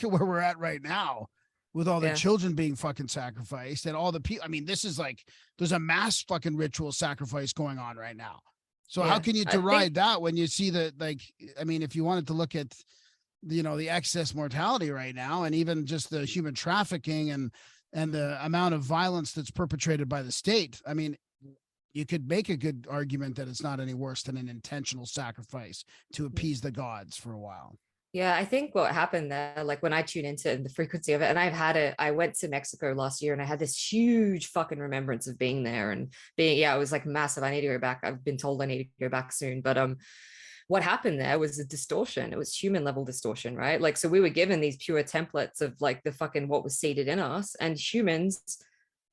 where we're at right now, with all the children being fucking sacrificed and all the people, I mean, this is like, there's a mass fucking ritual sacrifice going on right now. So how can you deride that when you see that, like, I mean, if you wanted to look at, the excess mortality right now, and even just the human trafficking and the amount of violence that's perpetrated by the state, I mean, you could make a good argument that it's not any worse than an intentional sacrifice to appease the gods for a while. Yeah, I think what happened there, like when I tune into the frequency of it, and I went to Mexico last year and I had this huge fucking remembrance of being there and it was like massive. I need to go back. I've been told I need to go back soon. But what happened there was a distortion. It was human level distortion, right? Like, so we were given these pure templates of like the fucking what was seeded in us, and humans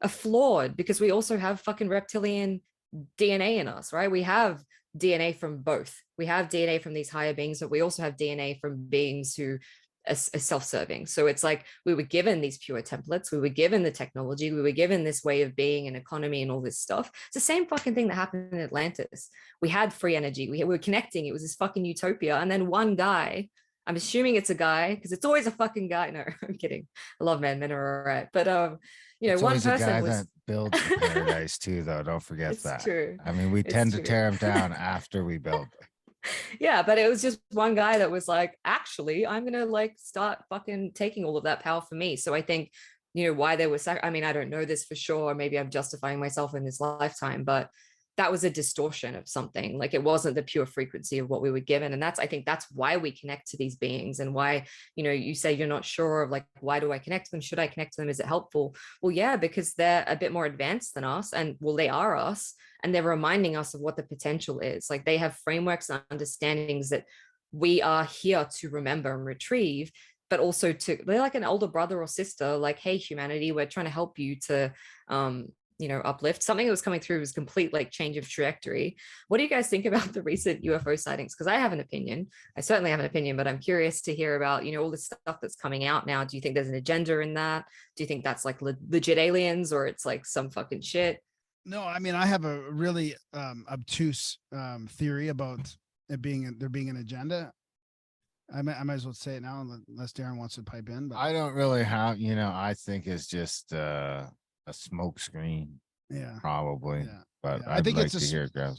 are flawed because we also have fucking reptilian DNA in us, right? We have DNA from both. We have DNA from these higher beings, but we also have DNA from beings who are self-serving. So it's like we were given these pure templates, we were given the technology, we were given this way of being and economy and all this stuff. It's the same fucking thing that happened in Atlantis. We had free energy, we were connecting, it was this fucking utopia. And then one guy, I'm assuming it's a guy because it's always a fucking guy. No, I'm kidding. I love men. Men are all right. But it's one always person a guy was that builds the paradise too, though. Don't forget it's that. True. I mean, we tend to tear them down after we build. Yeah, but it was just one guy that was like, actually, I'm gonna like start fucking taking all of that power for me. So I think, why there was, I mean, I don't know this for sure. Maybe I'm justifying myself in this lifetime, but that was a distortion of something. Like, it wasn't the pure frequency of what we were given. And I think that's why we connect to these beings, and why, you say you're not sure of like, why do I connect to them? Should I connect to them? Is it helpful? Well, yeah, because they're a bit more advanced than us, and well, they are us, and they're reminding us of what the potential is. Like, they have frameworks and understandings that we are here to remember and retrieve, but also they're like an older brother or sister, like, hey, humanity, we're trying to help you to, uplift. Something that was coming through was complete like change of trajectory. What do you guys think about the recent UFO sightings? Because I have an opinion. I certainly have an opinion, but I'm curious to hear about, all this stuff that's coming out now. Do you think there's an agenda in that? Do you think that's like legit aliens, or it's like some fucking shit? No, I mean, I have a really obtuse theory about there being an agenda. I might as well say it now unless Darren wants to pipe in. But I don't really have, I think it's just a smoke screen, yeah, probably. yeah, But I I'd think like to hear it, Greg.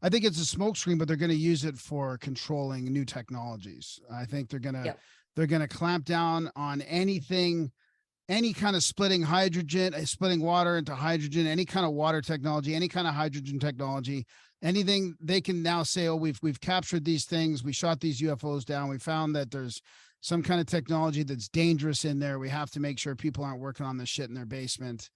I think it's a smoke screen, but they're going to use it for controlling new technologies. I think they're gonna clamp down on anything, any kind of splitting water into hydrogen, any kind of water technology, any kind of hydrogen technology, anything they can now say, oh, we've captured these things, we shot these UFOs down, we found that there's some kind of technology that's dangerous in there. We have to make sure people aren't working on this shit in their basement.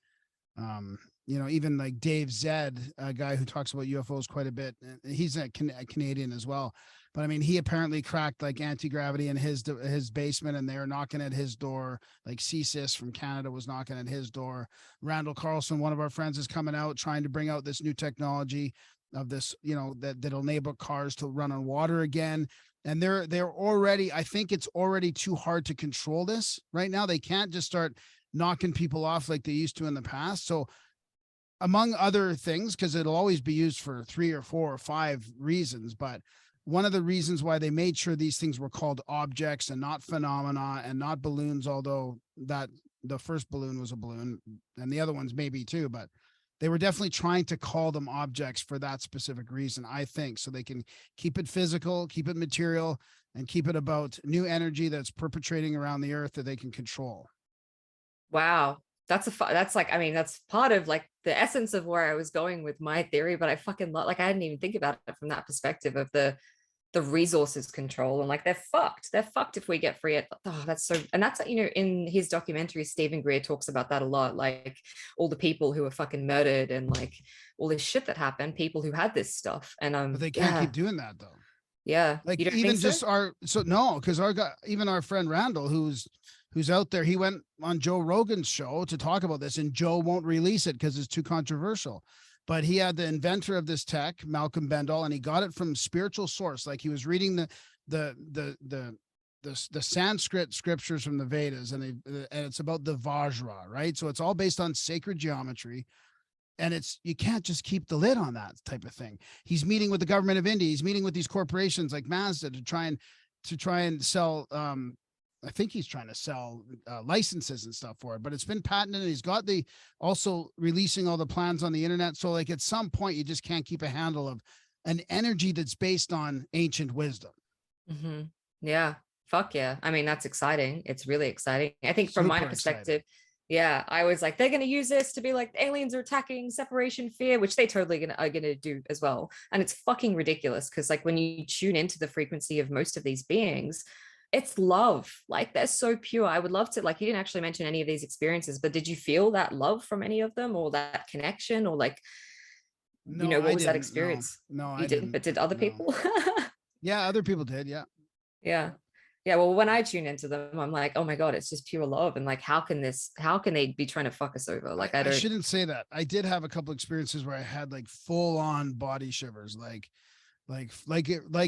Even like Dave Zed, a guy who talks about UFOs quite a bit, he's a Canadian as well. But I mean, he apparently cracked like anti-gravity in his basement, and they were knocking at his door. Like CSIS from Canada was knocking at his door. Randall Carlson, one of our friends, is coming out trying to bring out this new technology of this, that'll enable cars to run on water again. And they're already, I think it's already too hard to control this right now. They can't just start knocking people off like they used to in the past. So among other things, because it'll always be used for 3 or 4 or 5 reasons, but one of the reasons why they made sure these things were called objects and not phenomena and not balloons, although that the first balloon was a balloon and the other ones maybe too, but they were definitely trying to call them objects for that specific reason, I think, so they can keep it physical, keep it material, and keep it about new energy that's perpetrating around the earth that they can control. Wow. That's part of like the essence of where I was going with my theory, but I fucking love, like, I didn't even think about it from that perspective of the resources control, and like they're fucked if we get free. That's so, and that's, in his documentary, Stephen Greer talks about that a lot, like all the people who were fucking murdered and like all this shit that happened, people who had this stuff, and but they can't keep doing that though. Yeah, like you don't even think just so? because even our friend Randall, who's out there, he went on Joe Rogan's show to talk about this, and Joe won't release it because it's too controversial. But he had the inventor of this tech, Malcolm Bendall, and he got it from spiritual source. Like he was reading the Sanskrit scriptures from the Vedas, and it's about the Vajra, right? So it's all based on sacred geometry, and you can't just keep the lid on that type of thing. He's meeting with the government of India. He's meeting with these corporations like Mazda to try and sell. I think he's trying to sell licenses and stuff for it, but it's been patented, and he's got also releasing all the plans on the internet. So like at some point you just can't keep a handle of an energy that's based on ancient wisdom. Mm-hmm. Yeah. Fuck yeah. I mean, that's exciting. It's really exciting. I think from my perspective, yeah, I was like, they're going to use this to be like, aliens are attacking, separation fear, which they totally are going to do as well. And it's fucking ridiculous because like when you tune into the frequency of most of these beings, it's love. Like they're so pure. I would love to, like, you didn't actually mention any of these experiences, but did you feel that love from any of them, or that connection, or like, no, what was that experience? No, you didn't, but did other people? Yeah, other people did. Yeah. Yeah. Well, when I tune into them, I'm like, oh my God, it's just pure love. And like, how can they be trying to fuck us over? Like, I shouldn't say that. I did have a couple experiences where I had like full on body shivers, like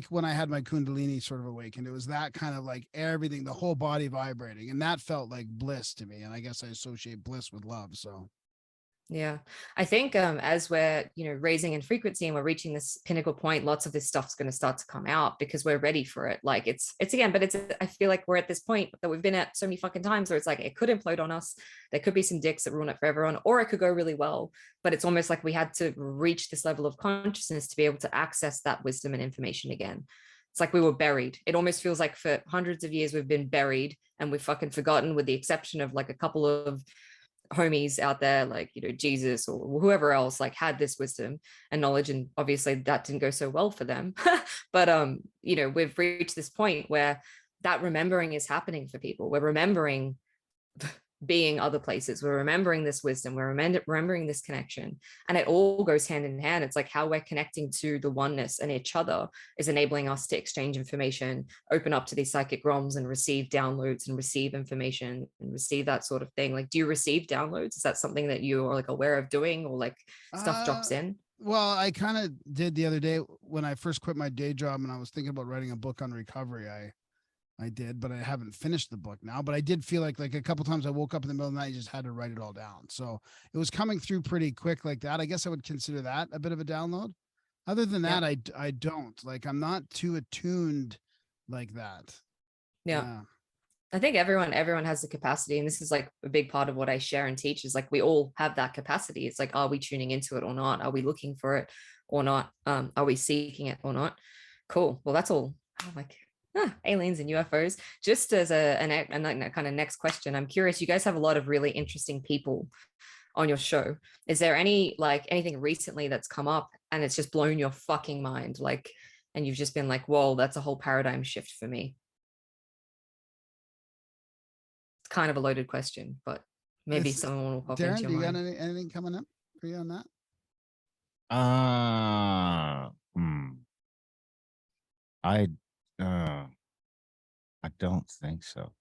when I had my Kundalini sort of awakened. It was that kind of like everything, the whole body vibrating, and that felt like bliss to me. And I guess I associate bliss with love. So yeah, I think as we're raising in frequency and we're reaching this pinnacle point, lots of this stuff's going to start to come out because we're ready for it. Like it's again, but I feel like we're at this point that we've been at so many fucking times where it's like it could implode on us. There could be some dicks that ruin it for everyone, or it could go really well. But it's almost like we had to reach this level of consciousness to be able to access that wisdom and information again. It's like we were buried. It almost feels like for hundreds of years we've been buried and we've fucking forgotten, with the exception of like a couple of homies out there like Jesus or whoever else like had this wisdom and knowledge, and obviously that didn't go so well for them. But we've reached this point where that remembering is happening for people. We're remembering being other places, we're remembering this wisdom, we're remembering this connection, and it all goes hand in hand. It's like how we're connecting to the oneness and each other is enabling us to exchange information, open up to these psychic realms and receive downloads and receive information and receive that sort of thing. Like, do you receive downloads? Is that something that you are like aware of doing, or like stuff drops in? Well, I kind of did the other day when I first quit my day job and I was thinking about writing a book on recovery. I did, but I haven't finished the book now. But I did feel like a couple times I woke up in the middle of the night and just had to write it all down. So it was coming through pretty quick like that. I guess I would consider that a bit of a download. Other than that, I don't. Like, I'm not too attuned like that. Yeah. I think everyone has the capacity, and this is like a big part of what I share and teach is like we all have that capacity. It's like, are we tuning into it or not? Are we looking for it or not? Are we seeking it or not? Cool. Well, that's all. Oh, like aliens and UFOs. Just as a kind of next question, I'm curious. You guys have a lot of really interesting people on your show. Is there anything recently that's come up and it's just blown your fucking mind, like, and you've just been like, whoa, that's a whole paradigm shift for me? Kind of a loaded question, but maybe someone will pop Darren, into your do you mind. got anything coming up for you on that? I don't think so.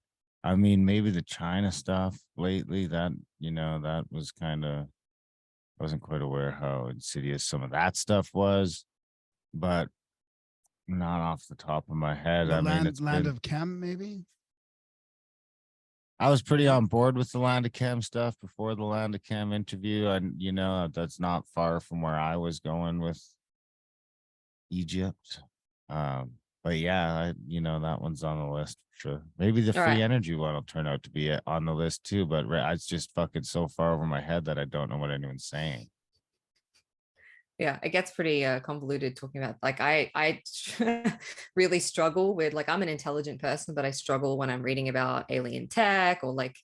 I mean, maybe the China stuff lately, that, that was kind of, I wasn't quite aware how insidious some of that stuff was, but not off the top of my head. The I mean, it's land of Chem, maybe. I was pretty on board with the Land of Chem stuff before the Land of Chem interview. And, that's not far from where I was going with Egypt. But yeah, that one's on the list for sure. Maybe the free energy one will turn out to be on the list too, but it's just fucking so far over my head that I don't know what anyone's saying. Yeah, it gets pretty convoluted talking about, like, I really struggle with, like, I'm an intelligent person, but I struggle when I'm reading about alien tech or like,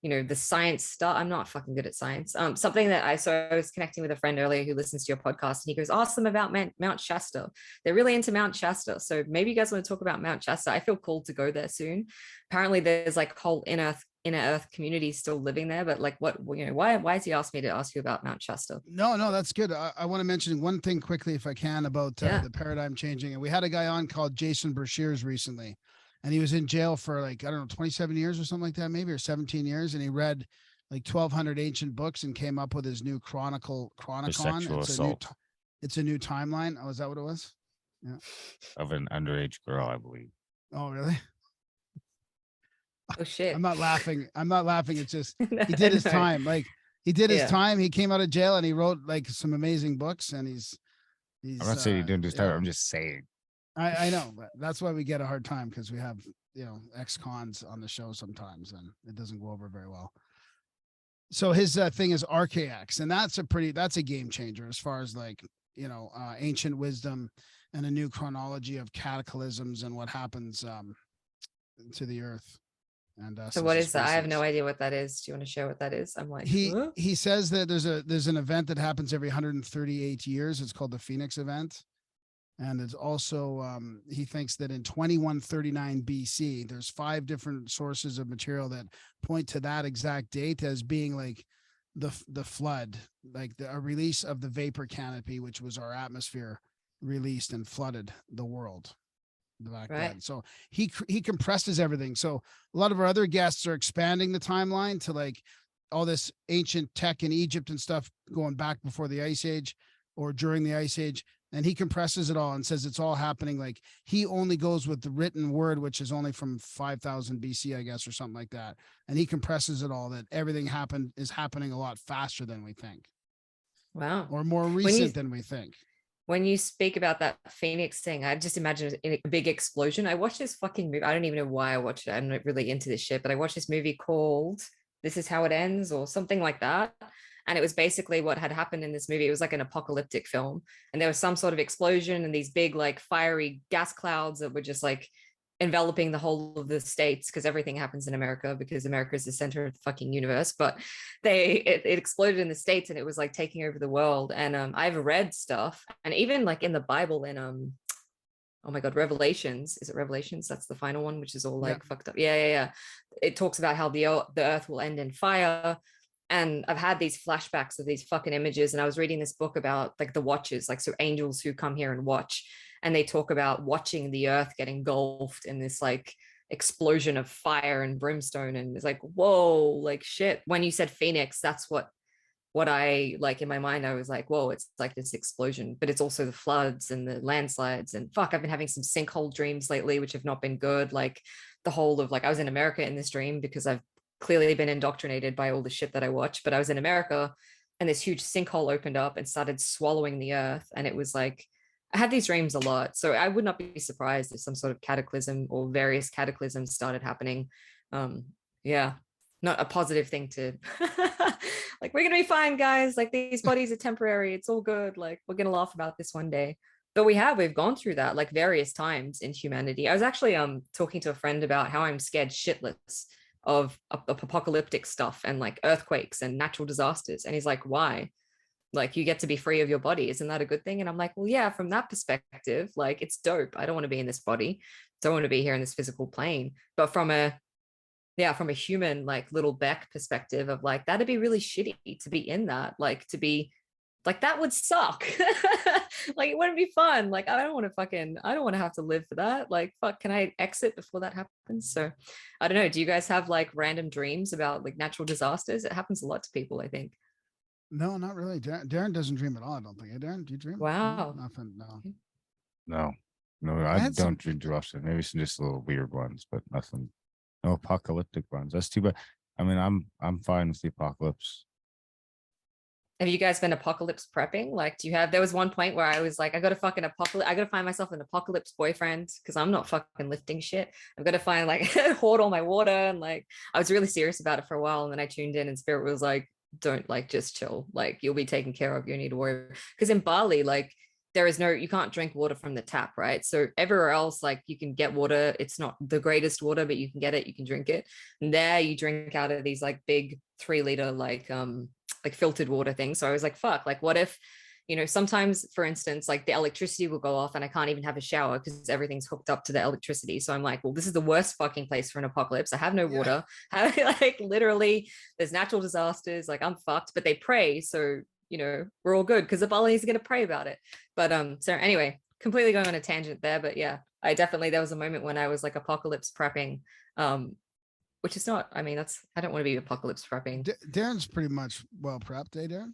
the science stuff. I'm not fucking good at science. Something that I was connecting with a friend earlier who listens to your podcast, and he goes, awesome about Mount Shasta. They're really into Mount Shasta. So maybe you guys want to talk about Mount Shasta. I feel called to go there soon. Apparently there's like whole inner earth community still living there, but like why has he asked me to ask you about Mount Shasta? No, that's good. I want to mention one thing quickly if I can about the paradigm changing. And we had a guy on called Jason Brashears recently, and he was in jail for like, I don't know, 27 years or something like that, maybe, or 17 years. And he read like 1,200 ancient books and came up with his new chronicon. It's a new timeline. Oh, is that what it was? Yeah. Of an underage girl, I believe. Oh, really? Oh shit. I'm not laughing. It's just, he did his time. Like, he did his time. He came out of jail and he wrote like some amazing books, and he's I'm not saying you're doing this time. I'm just saying. I know, but that's why we get a hard time, because we have, ex-cons on the show sometimes, and it doesn't go over very well. So his thing is RKX, and that's a game changer as far as like, ancient wisdom and a new chronology of cataclysms and what happens to the earth. And so what is that? I have no idea what that is. Do you want to share what that is? I'm like, he says that there's an event that happens every 138 years. It's called the Phoenix event. And it's also, he thinks that in 2139 BC, there's 5 different sources of material that point to that exact date as being like the flood, like a release of the vapor canopy, which was our atmosphere, released and flooded the world back then. So he compresses everything. So a lot of our other guests are expanding the timeline to like all this ancient tech in Egypt and stuff going back before the Ice Age or during the Ice Age. And he compresses it all and says it's all happening. Like, he only goes with the written word, which is only from 5,000 BC, I guess, or something like that. And he compresses it all, that everything is happening a lot faster than we think. Wow. Or more recent than we think. When you speak about that Phoenix thing, I just imagine a big explosion. I watched this fucking movie. I don't even know why I watched it. I'm not really into this shit, but I watched this movie called This Is How It Ends or something like that. And it was basically what had happened in this movie. It was like an apocalyptic film. And there was some sort of explosion and these big, like, fiery gas clouds that were just like enveloping the whole of the states, because everything happens in America, because America is the center of the fucking universe. But it exploded in the states, and it was like taking over the world. And I've read stuff, and even like in the Bible, in oh my god, Revelations, is it Revelations? That's the final one, which is all like fucked up. Yeah. It talks about how the earth will end in fire. And I've had these flashbacks of these fucking images. And I was reading this book about like the watchers, like, so angels who come here and watch, and they talk about watching the earth get engulfed in this like explosion of fire and brimstone. And it's like, whoa, like shit. When you said Phoenix, that's what I, like, in my mind, I was like, whoa, it's like this explosion, but it's also the floods and the landslides. And fuck, I've been having some sinkhole dreams lately, which have not been good. Like, the whole of, like, I was in America in this dream, because I've clearly been indoctrinated by all the shit that I watch, but I was in America and this huge sinkhole opened up and started swallowing the earth. And it was like, I have these dreams a lot, so I would not be surprised if some sort of cataclysm or various cataclysms started happening. Yeah, not a positive thing to like, we're gonna be fine, guys. Like, these bodies are temporary. It's all good. Like, we're gonna laugh about this one day. But we've gone through that like various times in humanity. I was actually talking to a friend about how I'm scared shitless of apocalyptic stuff and like earthquakes and natural disasters. And he's like, why? Like, you get to be free of your body. Isn't that a good thing? And I'm like, well, yeah, from that perspective, like, it's dope. I don't want to be in this body. Don't want to be here in this physical plane. But from a human, like, little Beck perspective of like, that'd be really shitty to be in that, like, to be like, that would suck. Like, it wouldn't be fun. Like, I don't want to have to live for that. Like, fuck, can I exit before that happens? So I don't know. Do you guys have like random dreams about like natural disasters? It happens a lot to people, I think. No, not really. Darren doesn't dream at all, I don't think. Hey, Darren, do you dream? Wow. No, nothing. No. No, I don't dream too often. Maybe some just little weird ones, but nothing. No apocalyptic ones. That's too bad. I mean, I'm fine with the apocalypse. Have you guys been apocalypse prepping? Like, there was one point where I was like, I gotta find myself an apocalypse boyfriend because I'm not fucking lifting shit. I'm gonna find like hoard all my water, and like, I was really serious about it for a while, and then I tuned in and spirit was like, don't, like, just chill. Like, you'll be taken care of. You need to worry. Because in Bali, like, you can't drink water from the tap, right? So everywhere else, like, you can get water. It's not the greatest water, but you can get it, you can drink it. And there you drink out of these like big 3-liter like filtered water things. So I was like, fuck, like, what if, sometimes, for instance, like, the electricity will go off and I can't even have a shower because everything's hooked up to the electricity. So I'm like, well, this is the worst fucking place for an apocalypse. I have no water. Like, literally, there's natural disasters. Like, I'm fucked. But they pray, so we're all good because the Balinese are going to pray about it. But so anyway, completely going on a tangent there. But yeah, there was a moment when I was like apocalypse prepping, which is not, I mean, I don't want to be apocalypse prepping. Darren's pretty much well prepped, eh, Darren?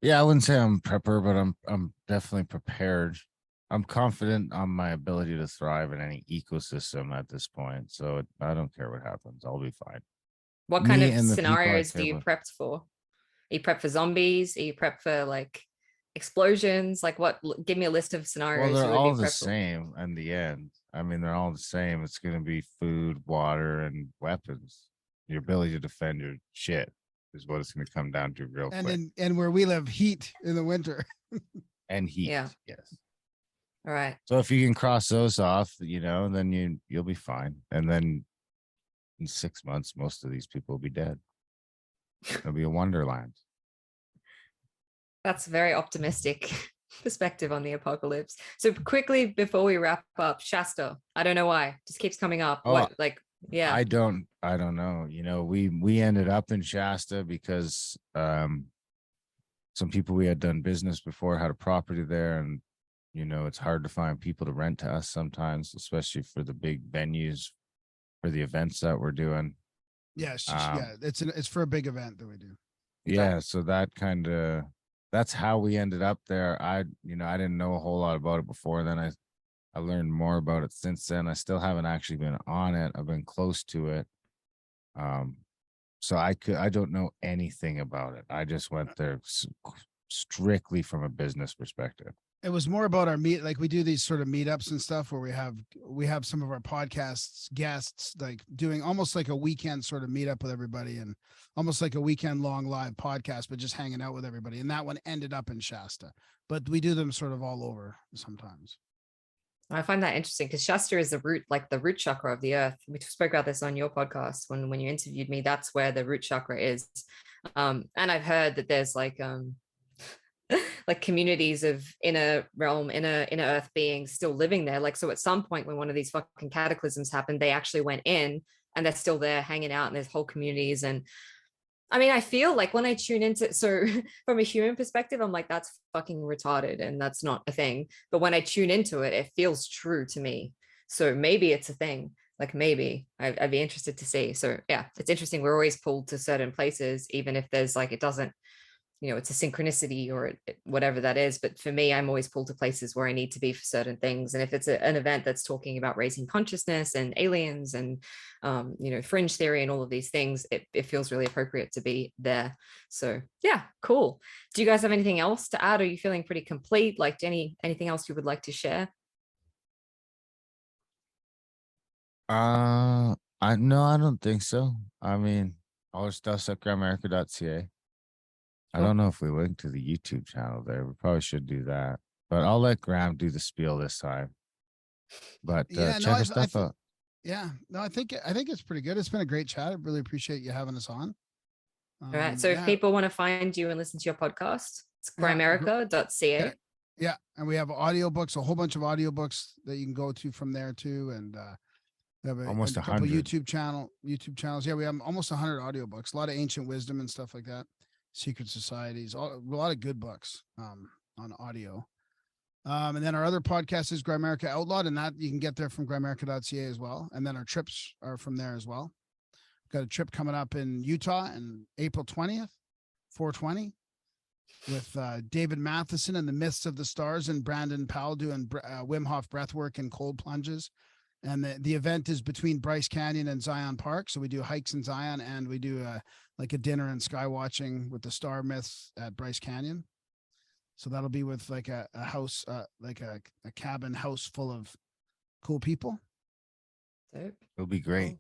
Yeah, I wouldn't say I'm prepper, but I'm definitely prepared. I'm confident on my ability to thrive in any ecosystem at this point. So I don't care what happens. I'll be fine. What kind of scenarios do you prep for? Are you prep for zombies? Are you prep for like explosions? Like, what? Give me a list of scenarios. Well, they're all the same in the end. I mean, they're all the same. It's going to be food, water, and weapons. Your ability to defend your shit is what it's going to come down to real quick. And where we live, heat in the winter. And heat. Yeah. Yes. All right. So if you can cross those off, then you'll be fine. And then in 6 months, most of these people will be dead. It'll be a wonderland. That's a very optimistic perspective on the apocalypse. So quickly before we wrap up, Shasta, I don't know why, just keeps coming up. Yeah. I don't know. We ended up in Shasta because some people we had done business before had a property there, and it's hard to find people to rent to us sometimes, especially for the big venues for the events that we're doing. Yeah, it's for a big event that we do. Yeah, so that's how we ended up there. I didn't know a whole lot about it before then. I learned more about it since then. I still haven't actually been on it. I've been close to it. So I don't know anything about it. I just went there strictly from a business perspective. It was more about our like we do these sort of meetups and stuff where we have some of our podcasts guests, like doing almost like a weekend sort of meetup with everybody, and almost like a weekend long live podcast, but just hanging out with everybody. And that one ended up in Shasta, but we do them sort of all over sometimes. I find that interesting because Shasta is the root chakra of the earth. We spoke about this on your podcast when you interviewed me. That's where the root chakra is. And I've heard that there's like communities of inner realm, inner earth beings still living there. Like, so at some point when one of these fucking cataclysms happened, they actually went in and they're still there hanging out, and there's whole communities. And I mean, I feel like when I tune into, so from a human perspective, I'm like, that's fucking retarded and that's not a thing. But when I tune into it, it feels true to me. So maybe it's a thing. Like, maybe I'd be interested to see. So yeah, it's interesting. We're always pulled to certain places, even if there's like, it doesn't it's a synchronicity or whatever that is. But for me, I'm always pulled to places where I need to be for certain things. And if it's an event that's talking about raising consciousness and aliens and, fringe theory and all of these things, it feels really appropriate to be there. So yeah, cool. Do you guys have anything else to add? Are you feeling pretty complete? Like anything else you would like to share? I don't think so. I mean, all our stuff's at grimerica.ca. I don't know if we link to the YouTube channel there. We probably should do that. But I'll let Graham do the spiel this time. But check our stuff out. Yeah, no, I think it's pretty good. It's been a great chat. I really appreciate you having us on. All right. So if people want to find you and listen to your podcast, it's grimerica.ca. Yeah. And we have audiobooks, a whole bunch of audiobooks that you can go to from there too. And we have almost a couple 100 YouTube channels. Yeah, we have almost 100 audiobooks, a lot of ancient wisdom and stuff like that. Secret societies, a lot of good books on audio. And then our other podcast is Grimerica Outlawed, and that you can get there from grimerica.ca as well. And then our trips are from there as well. We've got a trip coming up in Utah on April 20th, 420, with David Matheson and the Myths of the Stars and Brandon Powell doing Wim Hof breathwork and cold plunges. And the event is between Bryce Canyon and Zion Park. So we do hikes in Zion, and we do a dinner and sky watching with the star myths at Bryce Canyon. So that'll be with like a house, like a cabin house full of cool people. It'll be great.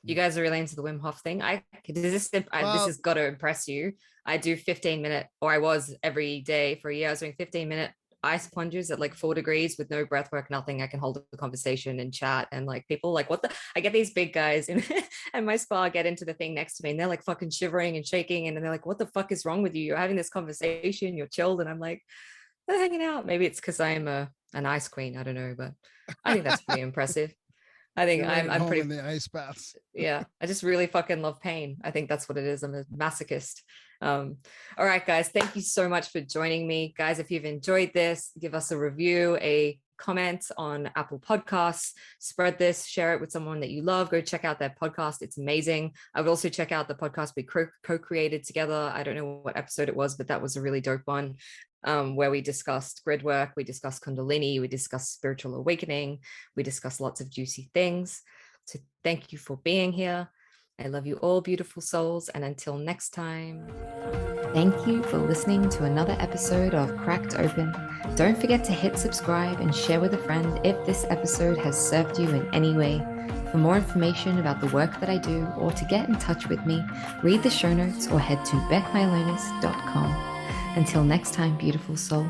You guys are really into the Wim Hof thing. This has got to impress you. I do 15-minute, or I was every day for a year. I was doing 15-minute ice plunges at like 4 degrees with no breath work, nothing. I can hold a conversation and chat, and like people like, what the, I get these big guys in and my spa get into the thing next to me and they're like fucking shivering and shaking, and they're like, what the fuck is wrong with you? You're having this conversation, you're chilled. And I'm like, they're hanging out. Maybe it's because I'm an ice queen, I don't know, but I think that's pretty impressive. I think I'm pretty in the ice baths. Yeah, I just really fucking love pain. I think that's what it is. I'm a masochist. All right, guys, thank you so much for joining me. Guys, if you've enjoyed this, give us a review, a comment on Apple Podcasts, spread this, share it with someone that you love. Go check out their podcast. It's amazing. I would also check out the podcast we co-created together. I don't know what episode it was, but that was a really dope one, where we discussed grid work, we discussed Kundalini, we discussed spiritual awakening, we discussed lots of juicy things. So thank you for being here. I love you all, beautiful souls, and until next time. Thank you for listening to another episode of Cracked Open. Don't forget to hit subscribe and share with a friend if this episode has served you in any way. For more information about the work that I do, or to get in touch with me, read the show notes or head to beckmylonis.com. Until next time, beautiful soul.